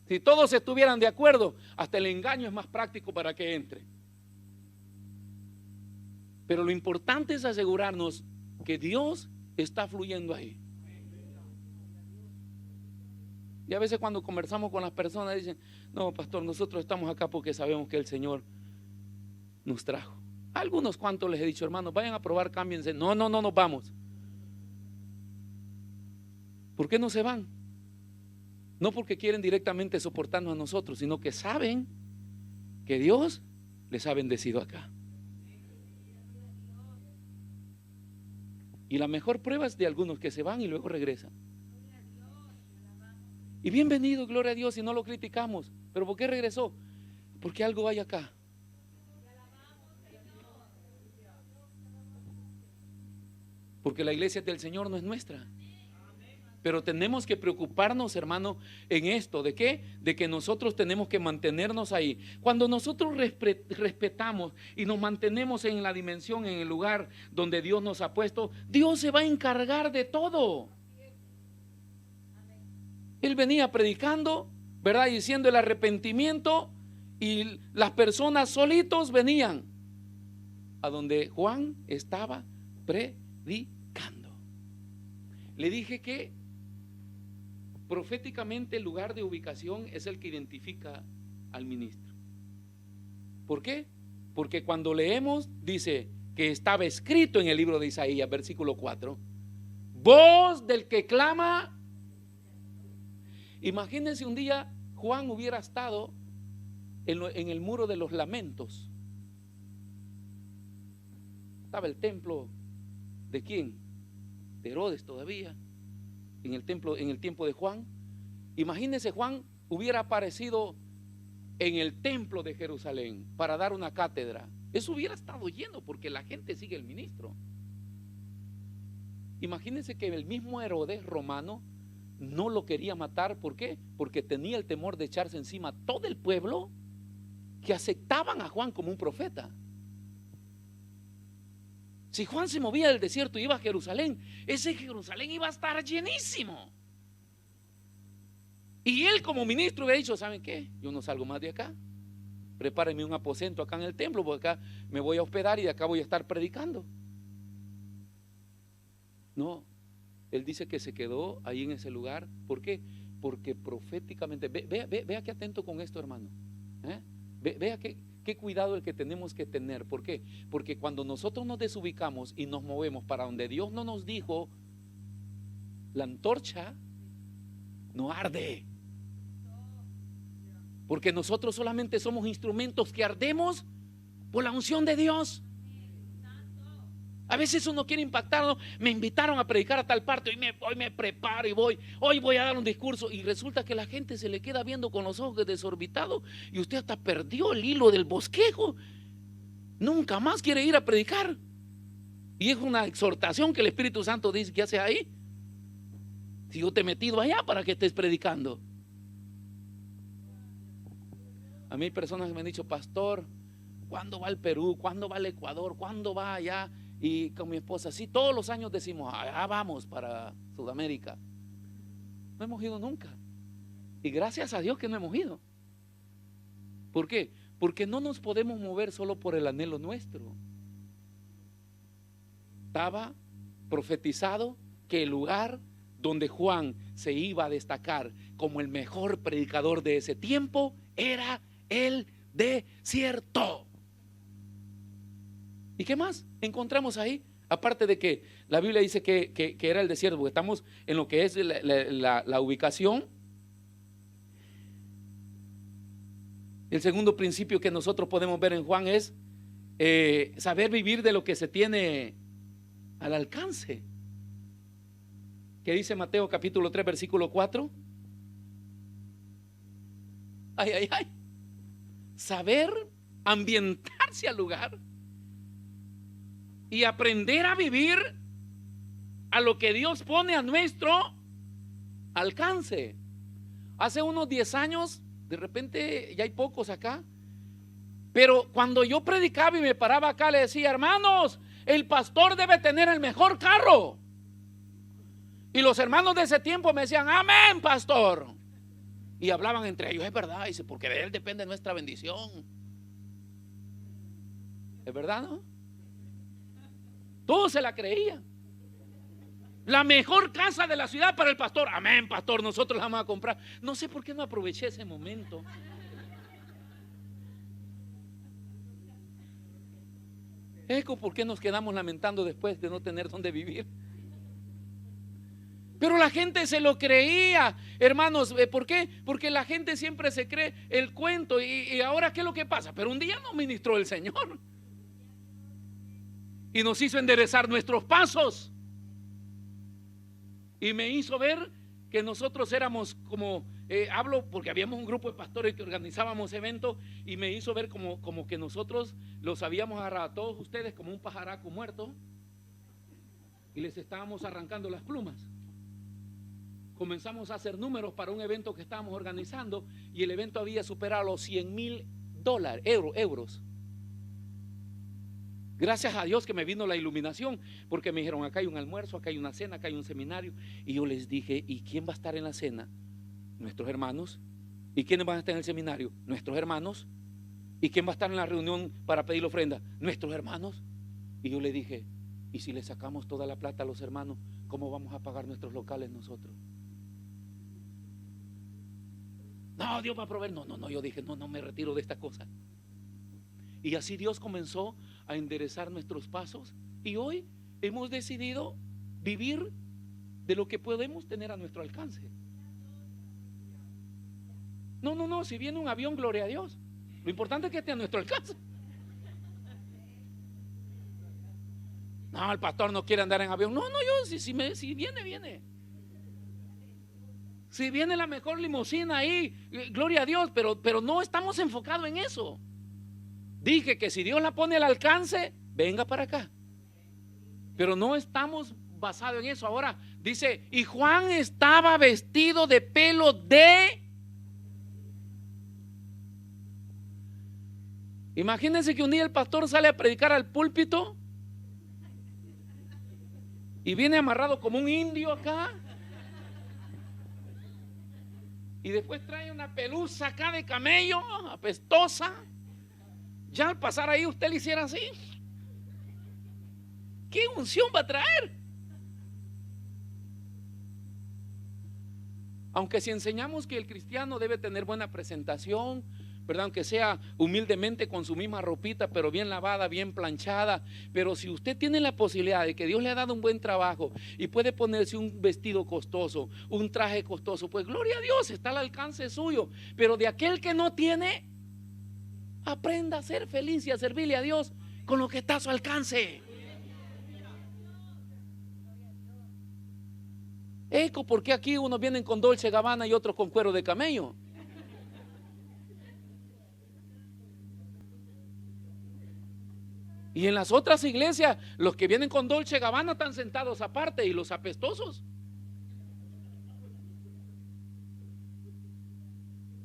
Si todos estuvieran de acuerdo, hasta el engaño es más práctico para que entre. Pero lo importante es asegurarnos que Dios está fluyendo ahí. Y a veces cuando conversamos con las personas dicen: no, pastor, nosotros estamos acá porque sabemos que el Señor nos trajo. A algunos cuantos les he dicho: hermanos, vayan a probar, cámbiense. No nos vamos. ¿Por qué no se van? No porque quieren directamente soportarnos a nosotros, sino que saben que Dios les ha bendecido acá. Y la mejor prueba es de algunos que se van y luego regresan. Y bienvenido, gloria a Dios, y no lo criticamos. ¿Pero por qué regresó? Porque algo hay acá. porque la iglesia del Señor no es nuestra. Pero tenemos que preocuparnos, hermano, en esto. ¿De qué? De que nosotros tenemos que mantenernos ahí. Cuando nosotros respetamos y nos mantenemos en la dimensión, en el lugar donde Dios nos ha puesto, Dios se va a encargar de todo. Él venía predicando, ¿verdad? Diciendo el arrepentimiento, y las personas solitos venían a donde Juan estaba predicando. Le dije que proféticamente el lugar de ubicación es el que identifica al ministro. ¿Por qué? Porque cuando leemos dice que estaba escrito en el libro de Isaías, versículo 4, voz del que clama. Imagínense un día Juan hubiera estado en el muro de los lamentos. Estaba el templo de ¿quién? De Herodes todavía. En el templo, en el tiempo de Juan. Imagínense, Juan hubiera aparecido en el templo de Jerusalén para dar una cátedra. Eso hubiera estado lleno porque la gente sigue el ministro. Imagínense que el mismo Herodes romano no lo quería matar. ¿Por qué? Porque tenía el temor de echarse encima a todo el pueblo que aceptaban a Juan como un profeta. Si Juan se movía del desierto y iba a Jerusalén, ese Jerusalén iba a estar llenísimo. Y él como ministro hubiera dicho, ¿saben qué? Yo no salgo más de acá. Prepárenme un aposento acá en el templo, porque acá me voy a hospedar y de acá voy a estar predicando. No, él dice que se quedó ahí en ese lugar. ¿Por qué? Porque proféticamente, vea qué atento con esto, hermano. Vea qué cuidado el que tenemos que tener. ¿Por qué? Porque cuando nosotros nos desubicamos y nos movemos para donde Dios no nos dijo, la antorcha no arde. Porque nosotros solamente somos instrumentos que ardemos por la unción de Dios. A veces uno quiere impactarnos. Me invitaron a predicar a tal parte, hoy me preparo y hoy voy a dar un discurso, y resulta que la gente se le queda viendo con los ojos desorbitados y usted hasta perdió el hilo del bosquejo. Nunca más quiere ir a predicar. Y es una exhortación que el Espíritu Santo dice que hace ahí. Si yo te he metido allá para que estés predicando. A mí hay personas que me han dicho, pastor, ¿cuándo va al Perú? ¿Cuándo va al Ecuador? ¿Cuándo va allá? Y con mi esposa, sí, todos los años decimos, vamos para Sudamérica. No hemos ido nunca. Y gracias a Dios que no hemos ido. ¿Por qué? Porque no nos podemos mover solo por el anhelo nuestro. Estaba profetizado que el lugar donde Juan se iba a destacar como el mejor predicador de ese tiempo era el desierto. ¿Y qué más encontramos ahí? Aparte de que la Biblia dice que era el desierto, porque estamos en lo que es la ubicación. El segundo principio que nosotros podemos ver en Juan es saber vivir de lo que se tiene al alcance. ¿Qué dice Mateo capítulo 3 versículo 4? Ay. Saber ambientarse al lugar y aprender a vivir a lo que Dios pone a nuestro alcance. Hace unos 10 años, de repente ya hay pocos acá, pero cuando yo predicaba y me paraba acá, le decía, hermanos, el pastor debe tener el mejor carro. Y los hermanos de ese tiempo me decían, amén, pastor. Y hablaban entre ellos, es verdad, dice, porque de él depende nuestra bendición. ¿Es verdad, no? Todos se la creían. La mejor casa de la ciudad para el pastor. Amén, pastor, nosotros la vamos a comprar. No sé por qué no aproveché ese momento. Eco, ¿por qué nos quedamos lamentando después de no tener dónde vivir? Pero la gente se lo creía, hermanos. ¿Por qué? Porque la gente siempre se cree el cuento. Y ahora, ¿qué es lo que pasa? Pero un día nos ministró el Señor y nos hizo enderezar nuestros pasos, y me hizo ver que nosotros éramos como, hablo porque habíamos un grupo de pastores que organizábamos eventos, y me hizo ver como que nosotros los habíamos agarrado a todos ustedes como un pajaraco muerto y les estábamos arrancando las plumas. Comenzamos a hacer números para un evento que estábamos organizando y el evento había superado los $100,000, euros. Gracias a Dios que me vino la iluminación, porque me dijeron: acá hay un almuerzo, acá hay una cena, acá hay un seminario. Y yo les dije: ¿y quién va a estar en la cena? Nuestros hermanos. ¿Y quiénes van a estar en el seminario? Nuestros hermanos. ¿Y quién va a estar en la reunión para pedir la ofrenda? Nuestros hermanos. Y yo le dije: ¿y si le sacamos toda la plata a los hermanos, cómo vamos a pagar nuestros locales nosotros? No, Dios va a proveer. No, yo dije: no me retiro de esta cosa. Y así Dios comenzó a enderezar nuestros pasos, y hoy hemos decidido vivir de lo que podemos tener a nuestro alcance. No, si viene un avión, gloria a Dios. Lo importante es que esté a nuestro alcance. No, el pastor no quiere andar en avión. No, yo, si viene. Si viene la mejor limusina ahí, gloria a Dios, pero no estamos enfocados en eso. Dije que si Dios la pone al alcance, venga para acá. Pero no estamos basados en eso. Ahora dice: y Juan estaba vestido de pelo de... Imagínense que un día el pastor sale a predicar al púlpito y viene amarrado como un indio acá, y después trae una pelusa acá de camello apestosa. Ya al pasar ahí usted le hiciera así. ¿Qué unción va a traer? Aunque si enseñamos que el cristiano debe tener buena presentación, ¿verdad? Aunque sea humildemente con su misma ropita, pero bien lavada, bien planchada. Pero si usted tiene la posibilidad de que Dios le ha dado un buen trabajo y puede ponerse un vestido costoso, un traje costoso, pues gloria a Dios, está al alcance suyo. Pero de aquel que no tiene, aprenda a ser feliz y a servirle a Dios con lo que está a su alcance. Eco, porque aquí unos vienen con Dolce Gabbana y otros con cuero de camello. Y en las otras iglesias, los que vienen con Dolce Gabbana están sentados aparte, y los apestosos.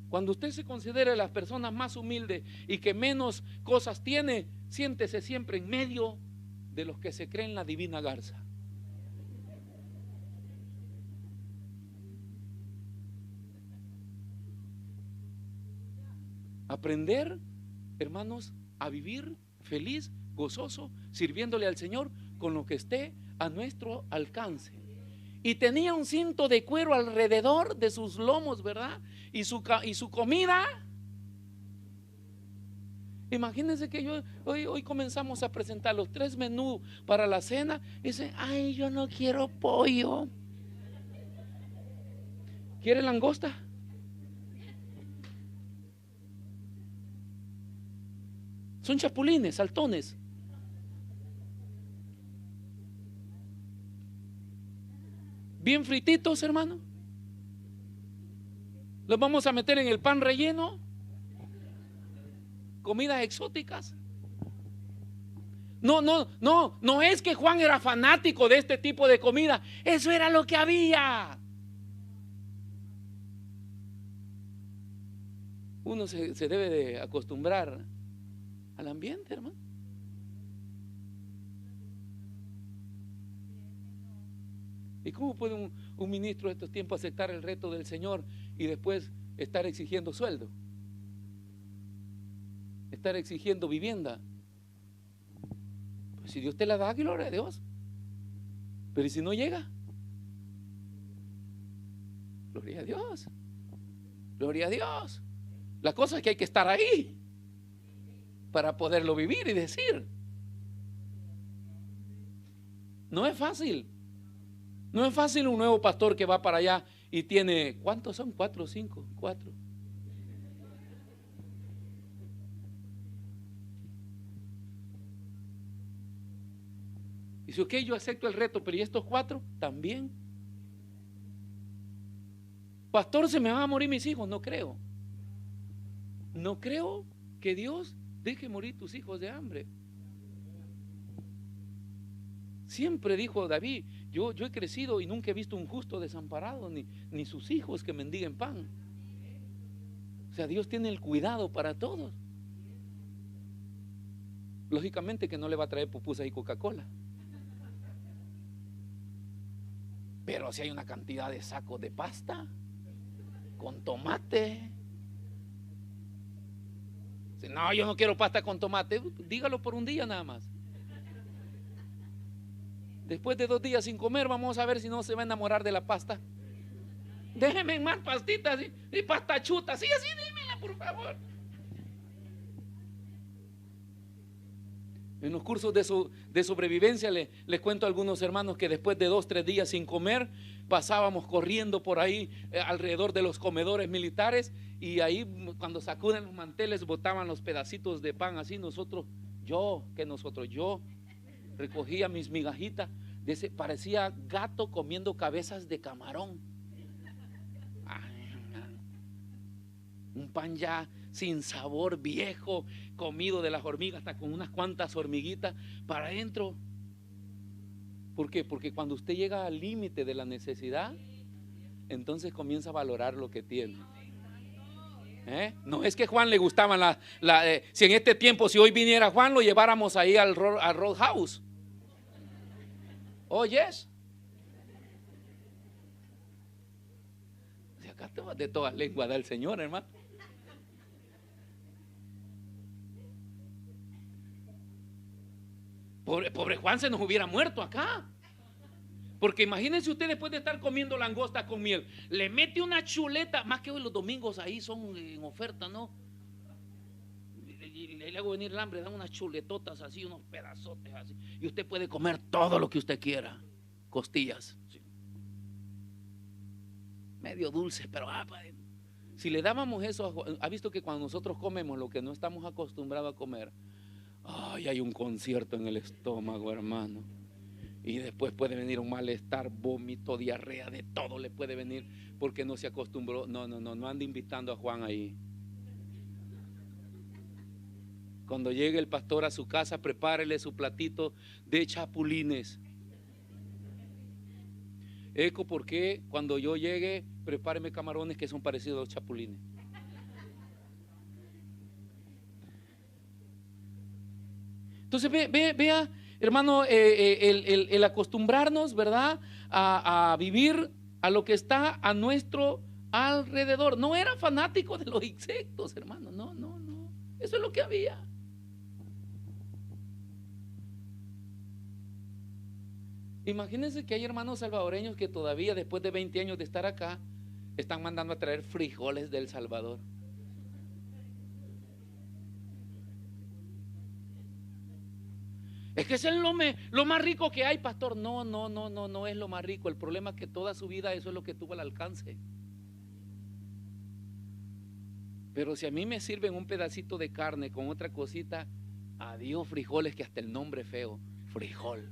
Cuando usted se considere las personas más humildes y que menos cosas tiene, siéntese siempre en medio de los que se creen la divina garza. Aprender, hermanos, a vivir feliz, gozoso, sirviéndole al Señor con lo que esté a nuestro alcance. Y tenía un cinto de cuero alrededor de sus lomos, ¿verdad? Y su comida. Imagínense que hoy comenzamos a presentar los 3 menús para la cena. Y dicen: ay, yo no quiero pollo. ¿Quiere langosta? Son chapulines, saltones. Bien frititos, hermano. Los vamos a meter en el pan relleno. Comidas exóticas. No es que Juan era fanático de este tipo de comida. Eso era lo que había. Uno se debe de acostumbrar al ambiente, hermano. ¿Y cómo puede un ministro de estos tiempos aceptar el reto del Señor y después estar exigiendo sueldo? Estar exigiendo vivienda. Pues si Dios te la da, gloria a Dios. Pero ¿y si no llega? Gloria a Dios. Gloria a Dios. La cosa es que hay que estar ahí para poderlo vivir y decir. No es fácil. No es fácil un nuevo pastor que va para allá y tiene, ¿cuántos son? 4 o 5, 4. Dice: ok, yo acepto el reto, pero ¿y estos 4 también? Pastor, ¿se me van a morir mis hijos? No creo. No creo que Dios deje morir tus hijos de hambre. Siempre dijo David, yo he crecido y nunca he visto un justo desamparado, ni sus hijos que mendiguen pan. O sea, Dios tiene el cuidado para todos. Lógicamente que no le va a traer pupusas y Coca-Cola, pero si hay una cantidad de sacos de pasta con tomate. Si no, yo no quiero pasta con tomate, dígalo por un día nada más. Después de 2 días sin comer, vamos a ver si no se va a enamorar de la pasta. Déjenme más pastitas y pasta chuta. Sí, así dímela, por favor. En los cursos de sobrevivencia les cuento a algunos hermanos que después de 2, 3 días sin comer, pasábamos corriendo por ahí alrededor de los comedores militares, y ahí cuando sacuden los manteles botaban los pedacitos de pan así. Yo recogía mis migajitas de ese, parecía gato comiendo cabezas de camarón. Un pan ya sin sabor, viejo, comido de las hormigas, hasta con unas cuantas hormiguitas para adentro. ¿Por qué? Porque cuando usted llega al límite de la necesidad, entonces comienza a valorar lo que tiene. No es que a Juan le gustaban si en este tiempo, si hoy viniera Juan, lo lleváramos ahí al Roadhouse. Oh, yes. Acá de todas lenguas da el Señor, hermano. Pobre Juan se nos hubiera muerto acá. Porque imagínense usted, después de estar comiendo langosta con miel, le mete una chuleta, más que hoy los domingos ahí son en oferta, ¿no? Y le hago venir el hambre, dan unas chuletotas así, unos pedazotes así, y usted puede comer todo lo que usted quiera. Costillas, sí, medio dulces, pero si le dábamos eso, ha visto que cuando nosotros comemos lo que no estamos acostumbrados a comer, hay un concierto en el estómago, hermano. Y después puede venir un malestar, vómito, diarrea, de todo le puede venir, porque no se acostumbró. No ande invitando a Juan ahí. Cuando llegue el pastor a su casa, prepárele su platito de chapulines. Eco, porque cuando yo llegue, prepáreme camarones que son parecidos a los chapulines. Entonces vea, hermano, el acostumbrarnos, ¿verdad?, a vivir a lo que está a nuestro alrededor. No era fanático de los insectos, hermano, no. Eso es lo que había. Imagínense que hay hermanos salvadoreños que todavía, después de 20 años de estar acá, están mandando a traer frijoles del Salvador. Es que eso es lo más rico que hay, pastor. No es lo más rico. El problema es que toda su vida eso es lo que tuvo al alcance. Pero si a mí me sirven un pedacito de carne con otra cosita, adiós frijoles, que hasta el nombre es feo, frijol.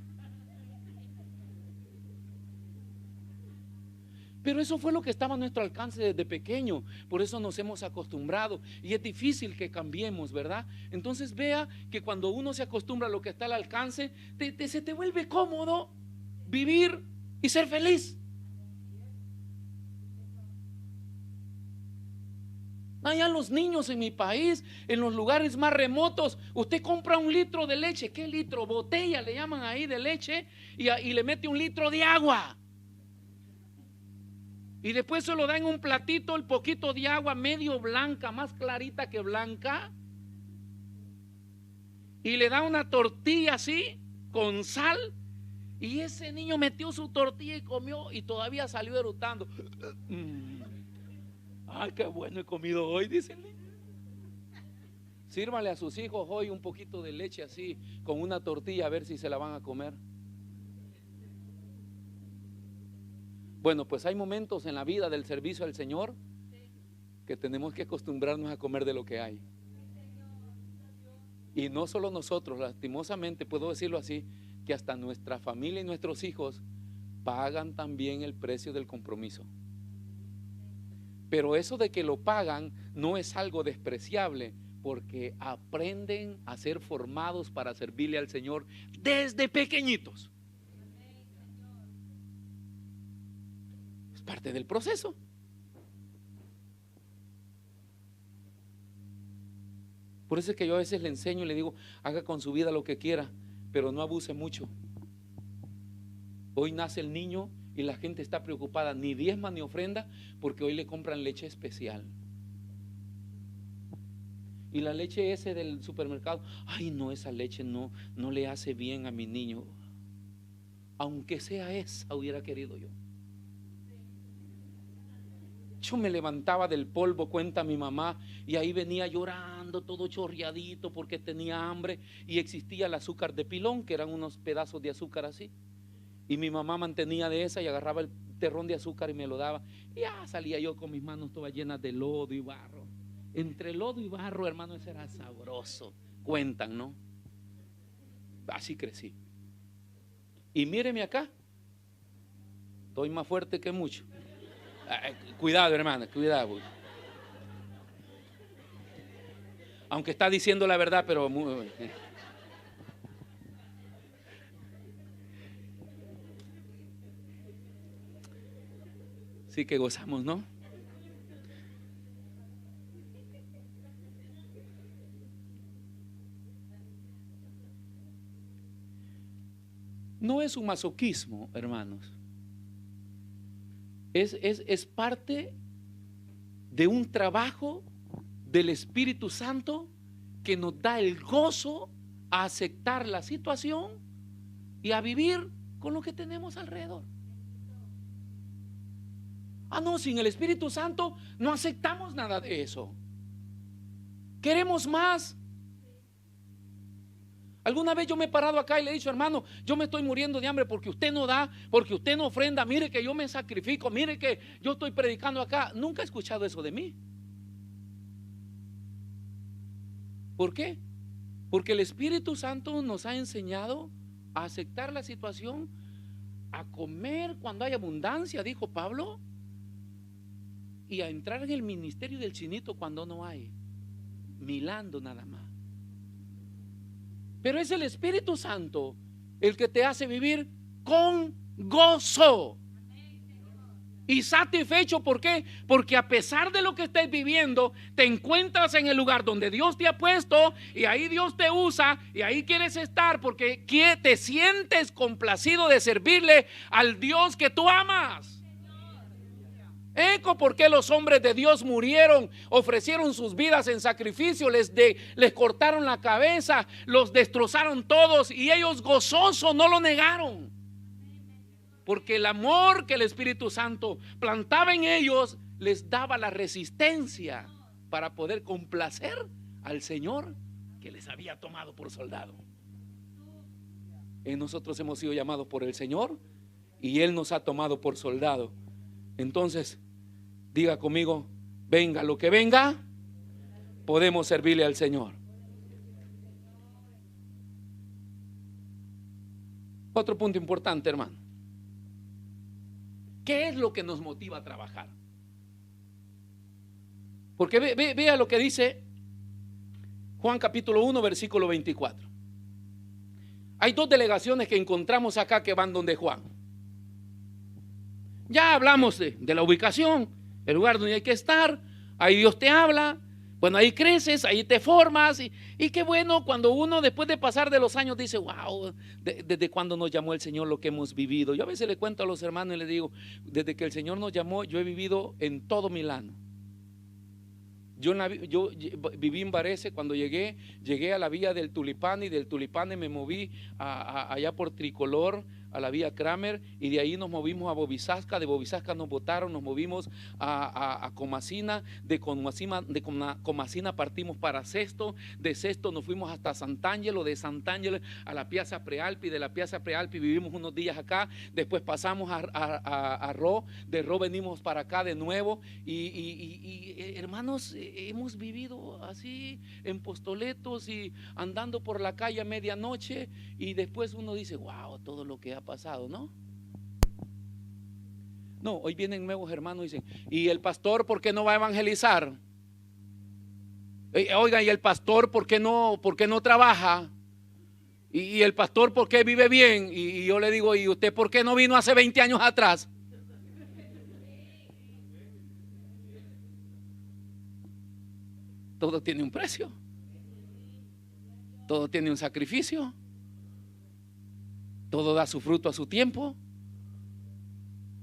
Pero eso fue lo que estaba a nuestro alcance desde pequeño. Por eso nos hemos acostumbrado. Y es difícil que cambiemos, ¿verdad? Entonces vea que cuando uno se acostumbra a lo que está al alcance, se te vuelve cómodo vivir y ser feliz. Allá los niños en mi país, en los lugares más remotos, usted compra 1 litro de leche. ¿Qué litro? Botella le llaman ahí de leche, y le mete 1 litro de agua. Y después se lo da en un platito, el poquito de agua medio blanca, más clarita que blanca. Y le da una tortilla así, con sal. Y ese niño metió su tortilla y comió, y todavía salió eructando. Ay, qué bueno he comido hoy, dice el niño. Sírvale a sus hijos hoy un poquito de leche así, con una tortilla, a ver si se la van a comer. Bueno, pues hay momentos en la vida del servicio al Señor que tenemos que acostumbrarnos a comer de lo que hay. Y no solo nosotros, lastimosamente puedo decirlo así, que hasta nuestra familia y nuestros hijos pagan también el precio del compromiso. Pero eso de que lo pagan no es algo despreciable, porque aprenden a ser formados para servirle al Señor desde pequeñitos. parte del proceso. Por eso es que yo a veces le enseño y le digo, haga con su vida lo que quiera, pero no abuse mucho. Hoy nace el niño y la gente está preocupada, ni diezma ni ofrenda, porque hoy le compran leche especial. Y la leche ese del supermercado, ay no, esa leche no le hace bien a mi niño. Aunque sea esa, hubiera querido yo. Yo me levantaba del polvo, cuenta mi mamá, y ahí venía llorando, todo chorreadito porque tenía hambre, y existía el azúcar de pilón, que eran unos pedazos de azúcar así, y mi mamá mantenía de esa y agarraba el terrón de azúcar y me lo daba, y ya salía yo con mis manos todas llenas de lodo y barro. Entre lodo y barro, hermano, eso era sabroso. Cuentan, ¿no? Así crecí. Y míreme acá, estoy más fuerte que mucho. Cuidado, hermana, cuidado. Aunque está diciendo la verdad, pero sí que gozamos, ¿no? No es un masoquismo, hermanos. Es parte de un trabajo del Espíritu Santo que nos da el gozo a aceptar la situación y a vivir con lo que tenemos alrededor. No, sin el Espíritu Santo no aceptamos nada de eso. Queremos más. Alguna vez yo me he parado acá y le he dicho, hermano, yo me estoy muriendo de hambre porque usted no da, porque usted no ofrenda. Mire que yo me sacrifico, mire que yo estoy predicando acá. Nunca he escuchado eso de mí. ¿Por qué? Porque el Espíritu Santo nos ha enseñado a aceptar la situación, a comer cuando hay abundancia, dijo Pablo, y a entrar en el ministerio del chinito cuando no hay, milando nada más. Pero es el Espíritu Santo el que te hace vivir con gozo y satisfecho. ¿Por qué? Porque a pesar de lo que estés viviendo, te encuentras en el lugar donde Dios te ha puesto, y ahí Dios te usa, y ahí quieres estar porque te sientes complacido de servirle al Dios que tú amas. ¿Por qué los hombres de Dios murieron? Ofrecieron sus vidas en sacrificio, les cortaron la cabeza, los destrozaron todos, y ellos gozosos no lo negaron. Porque el amor que el Espíritu Santo plantaba en ellos les daba la resistencia para poder complacer al Señor que les había tomado por soldado. Nosotros hemos sido llamados por el Señor y Él nos ha tomado por soldado. Entonces, diga conmigo, venga lo que venga, podemos servirle al Señor. Otro punto importante, hermano. ¿Qué es lo que nos motiva a trabajar? Porque vea lo que dice Juan capítulo 1 versículo 24. Hay dos delegaciones que encontramos acá que van donde Juan. Ya hablamos de la ubicación, el lugar donde hay que estar. Ahí Dios te habla. Bueno, ahí creces, ahí te formas. Y qué bueno cuando uno, después de pasar de los años, dice, wow, desde cuando nos llamó el Señor, lo que hemos vivido. Yo a veces le cuento a los hermanos y les digo, desde que el Señor nos llamó, yo he vivido en todo Milano. Yo viví en Varese. Cuando llegué a la vía del Tulipán, y del Tulipán me moví allá por Tricolor, a la vía Kramer, y de ahí nos movimos a Bobisasca. De Bobisasca nos botaron, nos movimos a Comasina. De Comasina partimos para Sesto. De Sesto nos fuimos hasta Sant'Angelo. De Sant'Angelo a la Piazza Prealpi. De la Piazza Prealpi vivimos unos días acá. Después pasamos a Ro. De Ro venimos para acá de nuevo. Y hermanos, hemos vivido así en postoletos y andando por la calle a medianoche. Y después uno dice, wow, todo lo que ha pasado, ¿no? No, hoy vienen nuevos hermanos y dicen, ¿y el pastor por qué no va a evangelizar? Oiga, ¿y el pastor por qué no trabaja? ¿Y el pastor por qué vive bien? Y yo le digo, ¿y usted por qué no vino hace 20 años atrás? todo tiene un precio. Todo tiene un sacrificio. Todo da su fruto a su tiempo.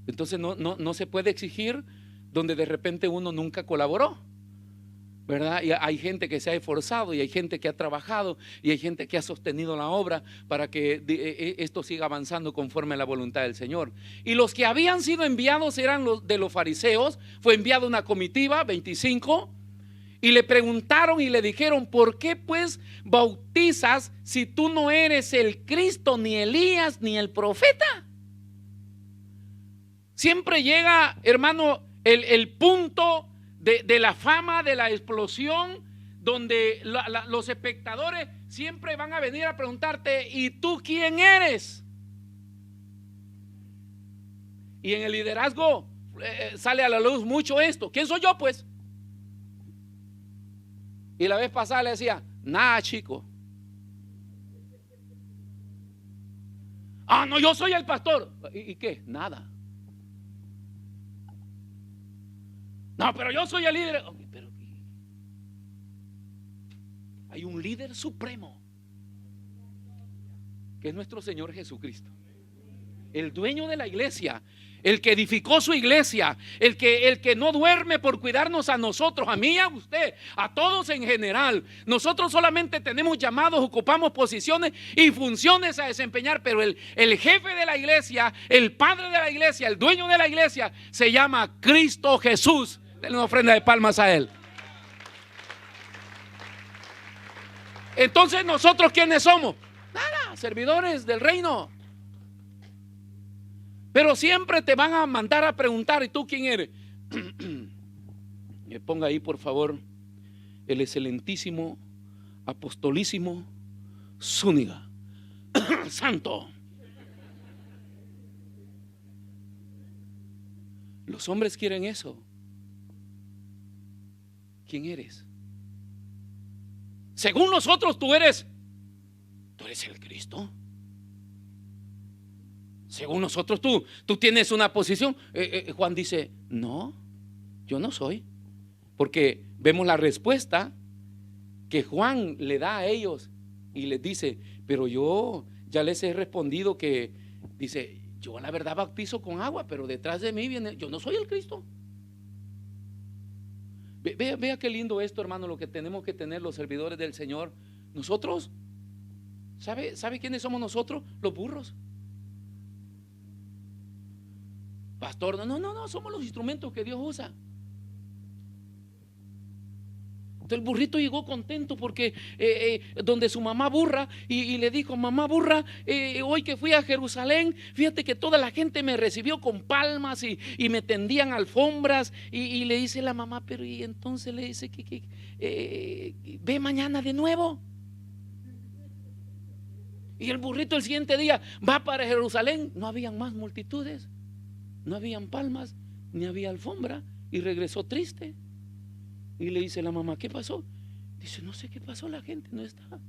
Entonces no se puede exigir donde de repente uno nunca colaboró, ¿verdad? Y hay gente que se ha esforzado, y hay gente que ha trabajado, y hay gente que ha sostenido la obra para que esto siga avanzando conforme a la voluntad del Señor. Y los que habían sido enviados eran los de los fariseos. Fue enviada una comitiva, 25, y le preguntaron y le dijeron: ¿por qué pues bautizas si tú no eres el Cristo, ni Elías, ni el profeta? Siempre llega, hermano, el punto de la fama, de la explosión, donde los espectadores siempre van a venir a preguntarte: ¿y tú quién eres? Y en el liderazgo sale a la luz mucho esto: ¿quién soy yo, pues? Y la vez pasada le decía: nada, chico. Ah, no, yo soy el pastor. ¿Y qué? Nada. No, pero yo soy el líder. Pero hay un líder supremo, que es nuestro Señor Jesucristo, el dueño de la iglesia, el que edificó su iglesia, el que no duerme por cuidarnos a nosotros, a mí y a usted, a todos en general. Nosotros solamente tenemos llamados, ocupamos posiciones y funciones a desempeñar, pero el jefe de la iglesia, el padre de la iglesia, el dueño de la iglesia, se llama Cristo Jesús. Denle una ofrenda de palmas a Él. Entonces, ¿nosotros quiénes somos? Nada, servidores del reino. Pero siempre te van a mandar a preguntar: ¿y tú quién eres? Me ponga ahí, por favor, el excelentísimo, apostolísimo Zúñiga Santo. Los hombres quieren eso. ¿Quién eres? Según nosotros, tú eres el Cristo. Según nosotros, tú tienes una posición. Juan dice: no, yo no soy. Porque vemos la respuesta que Juan le da a ellos y les dice: pero yo ya les he respondido que, dice, yo la verdad bautizo con agua, pero detrás de mí viene, yo no soy el Cristo. Vea qué lindo esto, hermano, lo que tenemos que tener los servidores del Señor. Nosotros, ¿sabe quiénes somos nosotros? Los burros. Pastor, no, somos los instrumentos que Dios usa. Entonces el burrito llegó contento porque donde su mamá burra y le dijo: mamá burra, hoy que fui a Jerusalén, fíjate que toda la gente me recibió con palmas y me tendían alfombras. Y le dice la mamá: pero y entonces le dice que ve mañana de nuevo. Y el burrito el siguiente día va para Jerusalén. No habían más multitudes, no habían palmas, ni había alfombra, y regresó triste. Y le dice la mamá: ¿qué pasó? Dice: no sé qué pasó, la gente no está.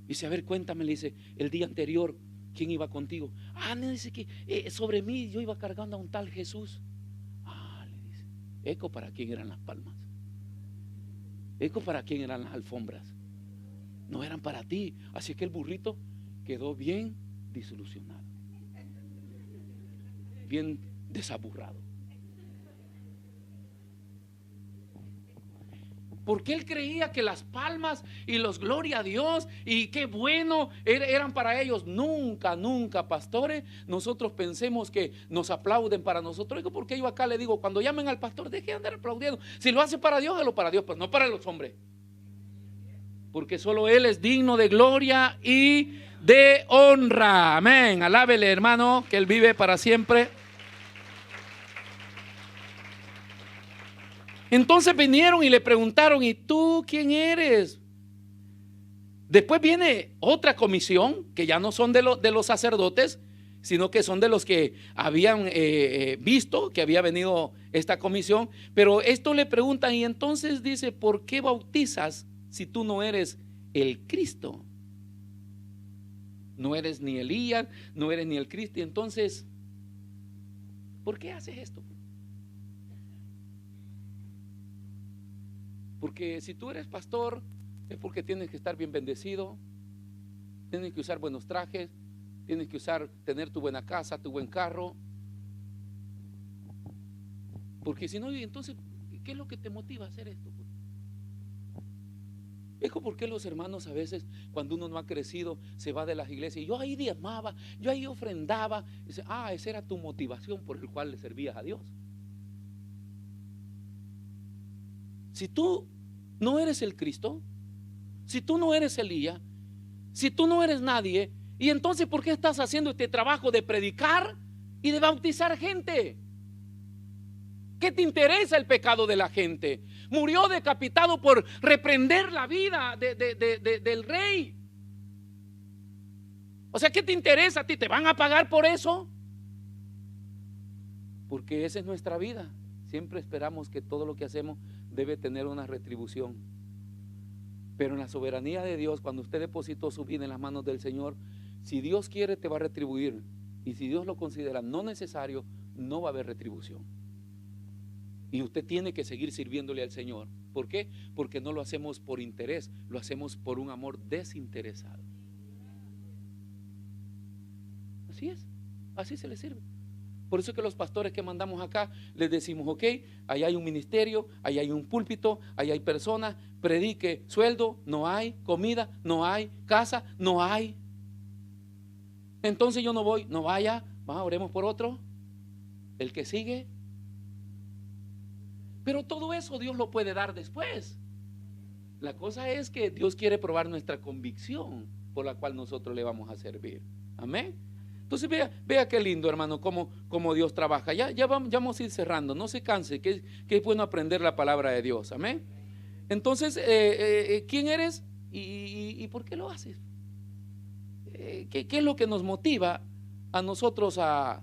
Dice: a ver, cuéntame. Le dice: el día anterior, ¿quién iba contigo? Ah, me dice que sobre mí yo iba cargando a un tal Jesús. Ah, le dice: eco, ¿para quién eran las palmas? Eco, ¿para quién eran las alfombras? No eran para ti. Así que el burrito quedó bien disolucionado, bien desaburrado, porque él creía que las palmas y los gloria a Dios y qué bueno eran para ellos. Nunca, pastores, nosotros pensemos que nos aplauden para nosotros. Porque yo acá le digo: cuando llamen al pastor, deje de andar aplaudiendo. Si lo hace para Dios, hágalo para Dios, pues no para los hombres, porque solo Él es digno de gloria y de honra. Amén. Alábele, hermano, que Él vive para siempre. Entonces vinieron y le preguntaron: ¿y tú quién eres? Después viene otra comisión, que ya no son de los sacerdotes, sino que son de los que habían visto que había venido esta comisión. Pero esto le preguntan, y entonces dice: ¿por qué bautizas si tú no eres el Cristo? No eres ni Elías, no eres ni el Cristo. Entonces, ¿por qué haces esto? Porque si tú eres pastor, es porque tienes que estar bien bendecido, tienes que usar buenos trajes, tienes que tener tu buena casa, tu buen carro. Porque si no, entonces, ¿qué es lo que te motiva a hacer esto? Hijo, ¿por qué los hermanos a veces, cuando uno no ha crecido, se va de las iglesias? Yo ahí diezmaba, yo ahí ofrendaba. Dice, esa era tu motivación por el cual le servías a Dios. Si tú no eres el Cristo, si tú no eres Elías, si tú no eres nadie, y entonces ¿por qué estás haciendo este trabajo de predicar y de bautizar gente? ¿Qué te interesa el pecado de la gente? Murió decapitado por reprender la vida del rey. O sea, ¿qué te interesa a ti? ¿Te van a pagar por eso? Porque esa es nuestra vida. Siempre esperamos que todo lo que hacemos debe tener una retribución. Pero en la soberanía de Dios, cuando usted depositó su vida en las manos del Señor, si Dios quiere, te va a retribuir. Y si Dios lo considera no necesario, no va a haber retribución. Y usted tiene que seguir sirviéndole al Señor. ¿Por qué? Porque no lo hacemos por interés, lo hacemos por un amor desinteresado. Así es, así se le sirve. Por eso es que los pastores que mandamos acá les decimos, ok, ahí hay un ministerio, ahí hay un púlpito, ahí hay personas, predique, sueldo, no hay, comida, no hay, casa, no hay. Entonces yo no voy, no vaya, oremos por otro, el que sigue. Pero todo eso Dios lo puede dar después. La cosa es que Dios quiere probar nuestra convicción por la cual nosotros le vamos a servir. Amén. Entonces vea qué lindo, hermano, cómo Dios trabaja. Ya vamos a ir cerrando. No se canse, que es bueno aprender la palabra de Dios. Amén. Entonces, ¿quién eres y por qué lo haces? ¿Qué es lo que nos motiva a nosotros a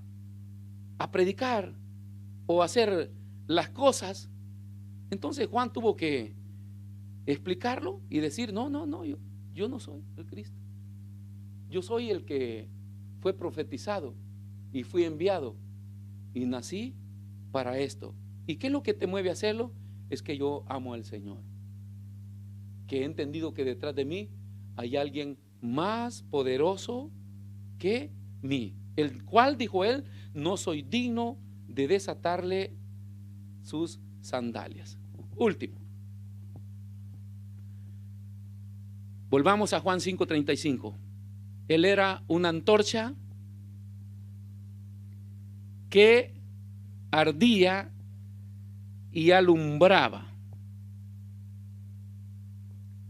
predicar o a hacer las cosas? Entonces Juan tuvo que explicarlo y decir, no, yo no soy el Cristo. Yo soy el que fue profetizado y fui enviado y nací para esto. ¿Y qué es lo que te mueve a hacerlo? Es que yo amo al Señor, que he entendido que detrás de mí hay alguien más poderoso que mí, el cual, dijo él, no soy digno de desatarle sus sandalias. Último, volvamos a Juan 5:35. Él era una antorcha que ardía y alumbraba,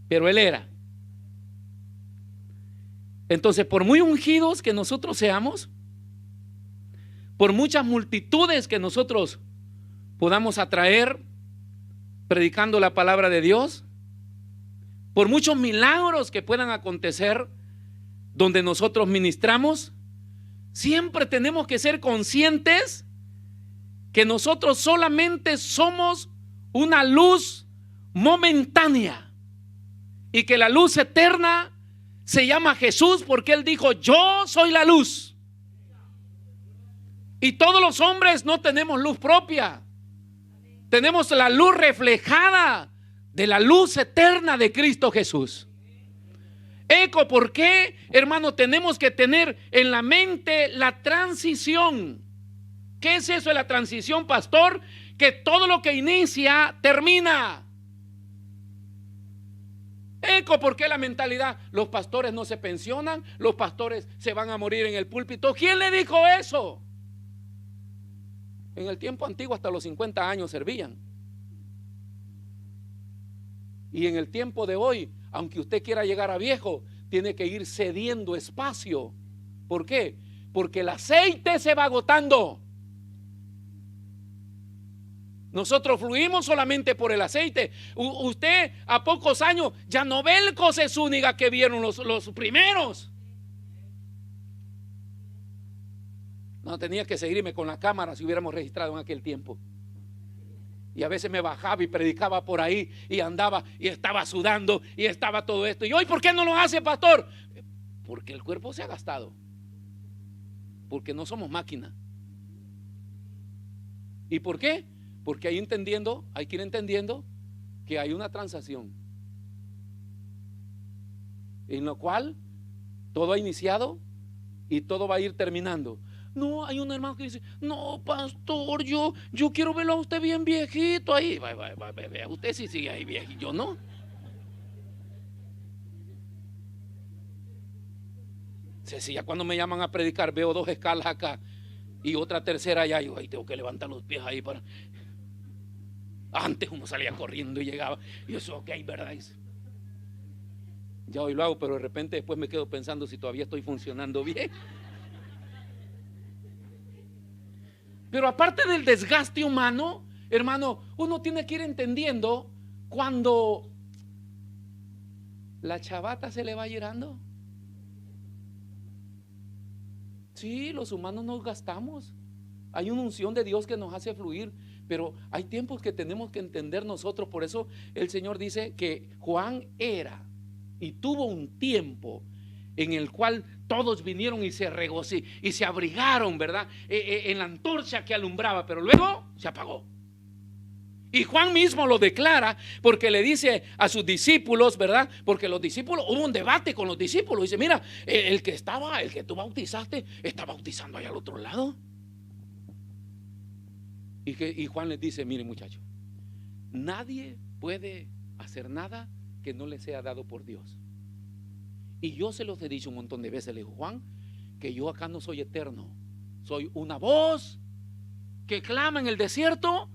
pero él era. Entonces, por muy ungidos que nosotros seamos, por muchas multitudes que nosotros podamos atraer predicando la palabra de Dios, por muchos milagros que puedan acontecer donde nosotros ministramos, siempre tenemos que ser conscientes que nosotros solamente somos una luz momentánea y que la luz eterna se llama Jesús, porque Él dijo, yo soy la luz. Y todos los hombres no tenemos luz propia, tenemos la luz reflejada de la luz eterna de Cristo Jesús. ¿Por qué, hermano, tenemos que tener en la mente la transición? ¿Qué es eso de la transición, pastor? Que todo lo que inicia, termina. ¿Por qué la mentalidad? Los pastores no se pensionan, los pastores se van a morir en el púlpito. ¿Quién le dijo eso? En el tiempo antiguo hasta los 50 años servían. Y en el tiempo de hoy, aunque usted quiera llegar a viejo, tiene que ir cediendo espacio. ¿Por qué? Porque el aceite se va agotando. Nosotros fluimos solamente por el aceite. Usted a pocos años ya no ve el José Zúñiga que vieron los primeros. No tenía que seguirme con la cámara si hubiéramos registrado en aquel tiempo. Y a veces me bajaba y predicaba por ahí y andaba y estaba sudando y estaba todo esto. ¿Y hoy por qué no lo hace, pastor? Porque el cuerpo se ha gastado. Porque no somos máquina. ¿Y por qué? Porque hay que ir entendiendo que hay una transacción en la cual todo ha iniciado y todo va a ir terminando. No, hay un hermano que dice: no, pastor, yo quiero verlo a usted bien viejito ahí. Vea, usted sí sigue ahí viejito, yo no. Si ya cuando me llaman a predicar veo 2 escalas acá y otra tercera allá, yo ahí tengo que levantar los pies ahí para. Antes uno salía corriendo y llegaba, y eso, ok, ¿verdad? Ya hoy lo hago, pero de repente después me quedo pensando si todavía estoy funcionando bien. Pero aparte del desgaste humano, hermano, uno tiene que ir entendiendo cuando la chavata se le va llenando. Sí, los humanos nos gastamos. Hay una unción de Dios que nos hace fluir, pero hay tiempos que tenemos que entender nosotros. Por eso el Señor dice que Juan era y tuvo un tiempo en el cual todos vinieron y se regocijaron y se abrigaron, ¿verdad? En la antorcha que alumbraba, pero luego se apagó. Y Juan mismo lo declara porque le dice a sus discípulos, ¿verdad? Porque los discípulos, hubo un debate con los discípulos. Dice: mira, el que tú bautizaste está bautizando allá al otro lado. Y Juan les dice: miren, muchachos, nadie puede hacer nada que no le sea dado por Dios. Y yo se los he dicho un montón de veces, le digo: Juan, que yo acá no soy eterno, soy una voz que clama en el desierto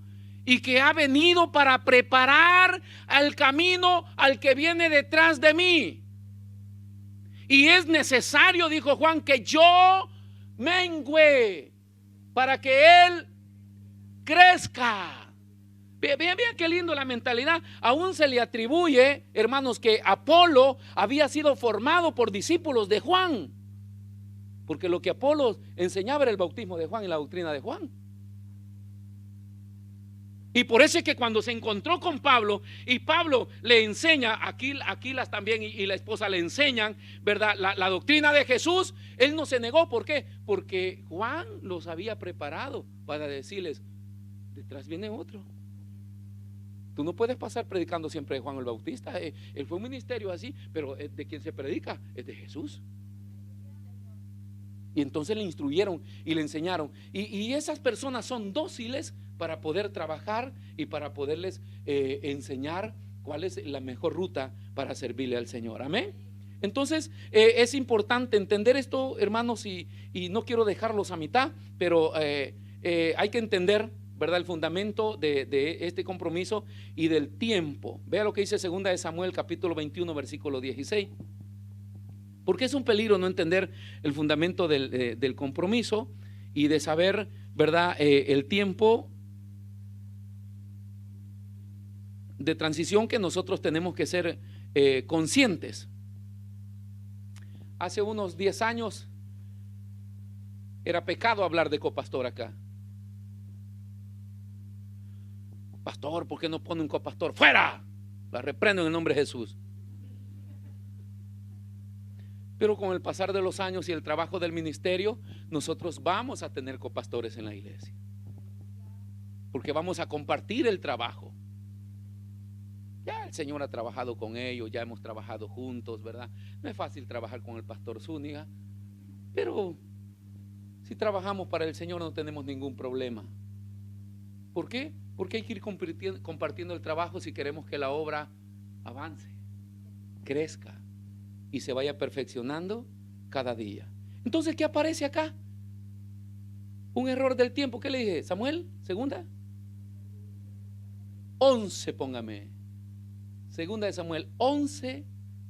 y que ha venido para preparar el camino al que viene detrás de mí. Y es necesario, dijo Juan, que yo mengüe para que él crezca. Vean qué lindo la mentalidad. Aún se le atribuye, hermanos, que Apolo había sido formado por discípulos de Juan, porque lo que Apolo enseñaba era el bautismo de Juan y la doctrina de Juan. Y por eso es que cuando se encontró con Pablo y Pablo le enseña, Aquilas también y la esposa le enseñan, ¿verdad?, la doctrina de Jesús, él no se negó. ¿Por qué? Porque Juan los había preparado para decirles: detrás viene otro. Tú no puedes pasar predicando siempre de Juan el Bautista. Él fue un ministerio así, pero de quien se predica es de Jesús. Y entonces le instruyeron y le enseñaron. Y esas personas son dóciles para poder trabajar y para poderles enseñar cuál es la mejor ruta para servirle al Señor. Amén. Entonces es importante entender esto, hermanos, y no quiero dejarlos a mitad, pero hay que entender, ¿verdad?, el fundamento de este compromiso y del tiempo. Vea lo que dice 2 de Samuel capítulo 21 versículo 16. Porque es un peligro no entender el fundamento del compromiso y de saber, ¿verdad?, el tiempo de transición que nosotros tenemos que ser conscientes. Hace unos 10 años era pecado hablar de copastor acá. Pastor, ¿por qué no pone un copastor? ¡Fuera! La reprendo en el nombre de Jesús. Pero con el pasar de los años y el trabajo del ministerio, nosotros vamos a tener copastores en la iglesia, porque vamos a compartir el trabajo. Ya el Señor ha trabajado con ellos, ya hemos trabajado juntos, ¿verdad? No es fácil trabajar con el pastor Zúñiga, pero si trabajamos para el Señor no tenemos ningún problema. ¿Por qué? Porque hay que ir compartiendo el trabajo si queremos que la obra avance, crezca y se vaya perfeccionando cada día. Entonces, ¿qué aparece acá? Un error del tiempo. ¿Qué le dije? Samuel, 11, póngame. 2 de Samuel 11,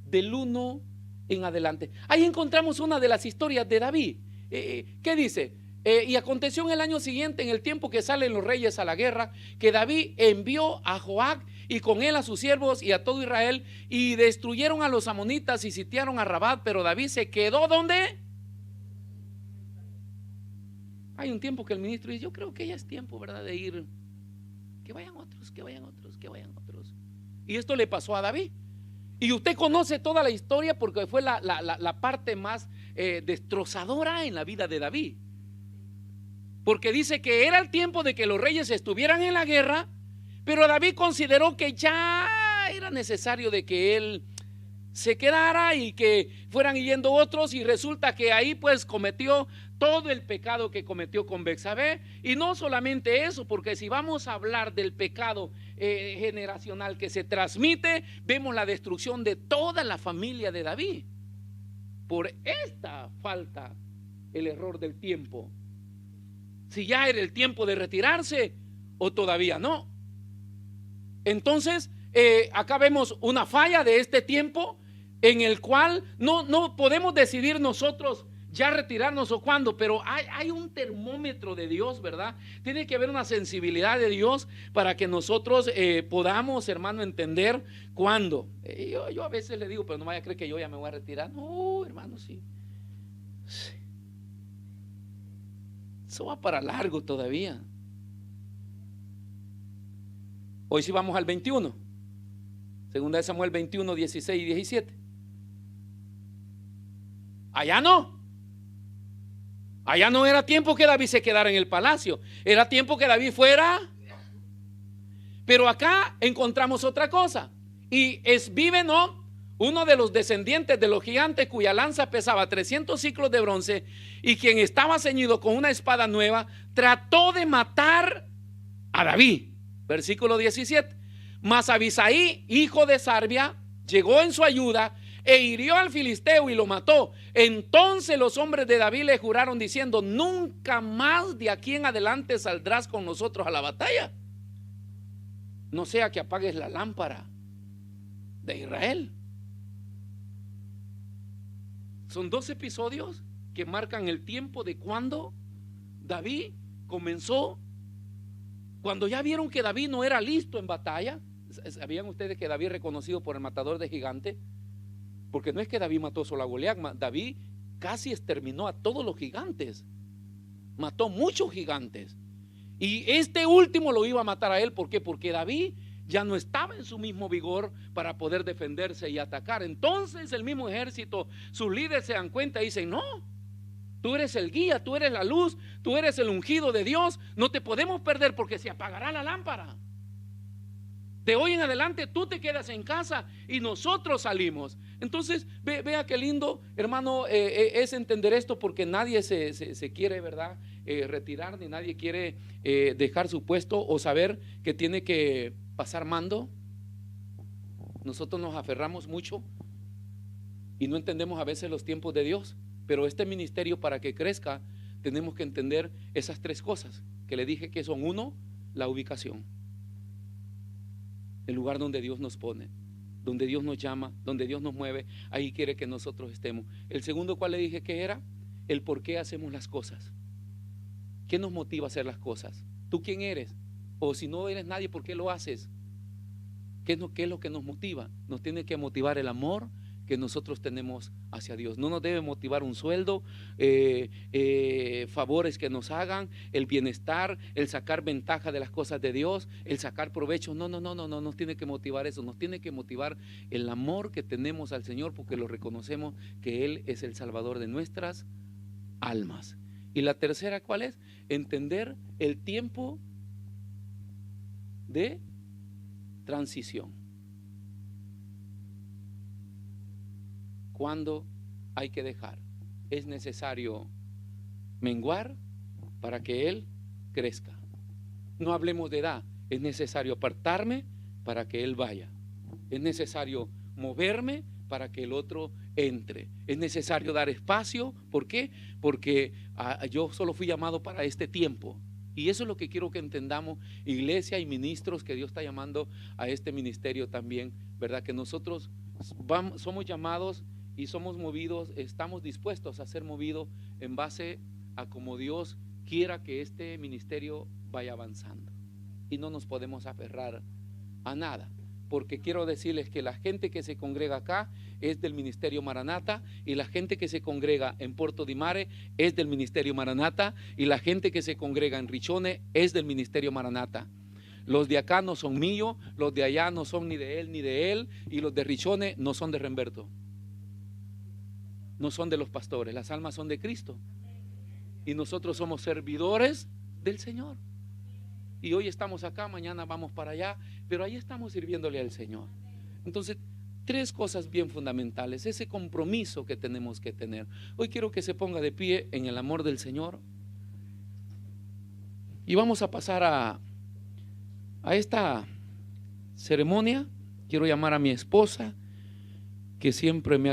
del 1 en adelante. Ahí encontramos una de las historias de David. ¿Qué dice? Y aconteció en el año siguiente, en el tiempo que salen los reyes a la guerra, que David envió a Joab y con él a sus siervos y a todo Israel, y destruyeron a los amonitas y sitiaron a Rabat. Pero David se quedó ¿dónde? Hay un tiempo que el ministro dice: yo creo que ya es tiempo, ¿verdad?, de ir. Que vayan otros, que vayan otros, que vayan otros. Y esto le pasó a David. Y usted conoce toda la historia porque fue la parte más destrozadora en la vida de David. Porque dice que era el tiempo de que los reyes estuvieran en la guerra, Pero David consideró que ya era necesario de que él se quedara y que fueran yendo otros, y resulta que ahí pues cometió todo el pecado que cometió con Betsabé. Y no solamente eso, porque si vamos a hablar del pecado generacional que se transmite, vemos la destrucción de toda la familia de David por esta falta, el error del tiempo. Si ya era el tiempo de retirarse o todavía no. Entonces acá vemos una falla de este tiempo en el cual no podemos decidir nosotros ya retirarnos o cuándo, pero hay un termómetro de Dios, ¿verdad? Tiene que haber una sensibilidad de Dios para que nosotros podamos, hermano, entender cuándo. Yo a veces le digo, pero no vaya a creer que yo ya me voy a retirar. No, hermano, sí. Eso va para largo todavía. Hoy sí vamos al 21. Segunda de Samuel 21, 16 y 17. Allá no era tiempo que David se quedara en el palacio, era tiempo que David fuera. Pero acá encontramos otra cosa. Y vive, ¿no?, uno de los descendientes de los gigantes, cuya lanza pesaba 300 ciclos de bronce, y quien estaba ceñido con una espada nueva, trató de matar a David. Versículo 17. Mas Abisaí, hijo de Sarbia, llegó en su ayuda e hirió al filisteo y lo mató. Entonces los hombres de David le juraron diciendo: nunca más de aquí en adelante saldrás con nosotros a la batalla, no sea que apagues la lámpara de Israel. Son 2 episodios que marcan el tiempo de cuando David comenzó. Cuando ya vieron que David no era listo en batalla. ¿Sabían ustedes que David es reconocido por el matador de gigantes? Porque no es que David mató solo a Goliat, David casi exterminó a todos los gigantes, mató muchos gigantes, y este último lo iba a matar a él. ¿Por qué? Porque David ya no estaba en su mismo vigor para poder defenderse y atacar. Entonces el mismo ejército, sus líderes se dan cuenta y dicen: no, tú eres el guía, tú eres la luz, tú eres el ungido de Dios, no te podemos perder porque se apagará la lámpara. De hoy en adelante tú te quedas en casa y nosotros salimos. Entonces vea qué lindo, hermano, es entender esto, porque nadie se quiere, ¿verdad?, retirar, ni nadie quiere dejar su puesto o saber que tiene que pasar mando. Nosotros nos aferramos mucho y no entendemos a veces los tiempos de Dios. Pero este ministerio, para que crezca, tenemos que entender esas 3 cosas que le dije, que son: 1, la ubicación, el lugar donde Dios nos pone, donde Dios nos llama, donde Dios nos mueve, ahí quiere que nosotros estemos. El segundo, ¿cuál le dije que era? El por qué hacemos las cosas. ¿Qué nos motiva a hacer las cosas? ¿Tú quién eres? O si no eres nadie, ¿por qué lo haces? ¿Qué es lo que nos motiva? Nos tiene que motivar el amor que nosotros tenemos hacia Dios. No nos debe motivar un sueldo, favores que nos hagan, el bienestar, el sacar ventaja de las cosas de Dios, el sacar provecho. No nos tiene que motivar eso. Nos tiene que motivar el amor que tenemos al Señor, porque lo reconocemos que Él es el Salvador de nuestras almas. Y la tercera, ¿cuál es? Entender el tiempo de transición. ¿Cuándo hay que dejar? Es necesario menguar para que Él crezca. No hablemos de edad. Es necesario apartarme para que Él vaya. Es necesario moverme para que el otro entre. Es necesario dar espacio. ¿Por qué? Porque yo solo fui llamado para este tiempo. Y eso es lo que quiero que entendamos, iglesia y ministros, que Dios está llamando a este ministerio también, ¿verdad? Que nosotros somos llamados y somos movidos, estamos dispuestos a ser movidos en base a como Dios quiera que este ministerio vaya avanzando. Y no nos podemos aferrar a nada, porque quiero decirles que la gente que se congrega acá es del Ministerio Maranata, y la gente que se congrega en Puerto de Mare es del Ministerio Maranata, y la gente que se congrega en Richone es del Ministerio Maranata. Los de acá no son míos, los de allá no son ni de él, y los de Richone no son de Remberto, no son de los pastores. Las almas son de Cristo y nosotros somos servidores del Señor. y hoy estamos acá, mañana vamos para allá, pero ahí estamos sirviéndole al Señor. Entonces, tres cosas bien fundamentales, ese compromiso que tenemos que tener. Hoy quiero que se ponga de pie en el amor del Señor y vamos a pasar a esta ceremonia. Quiero llamar a mi esposa, que siempre me ha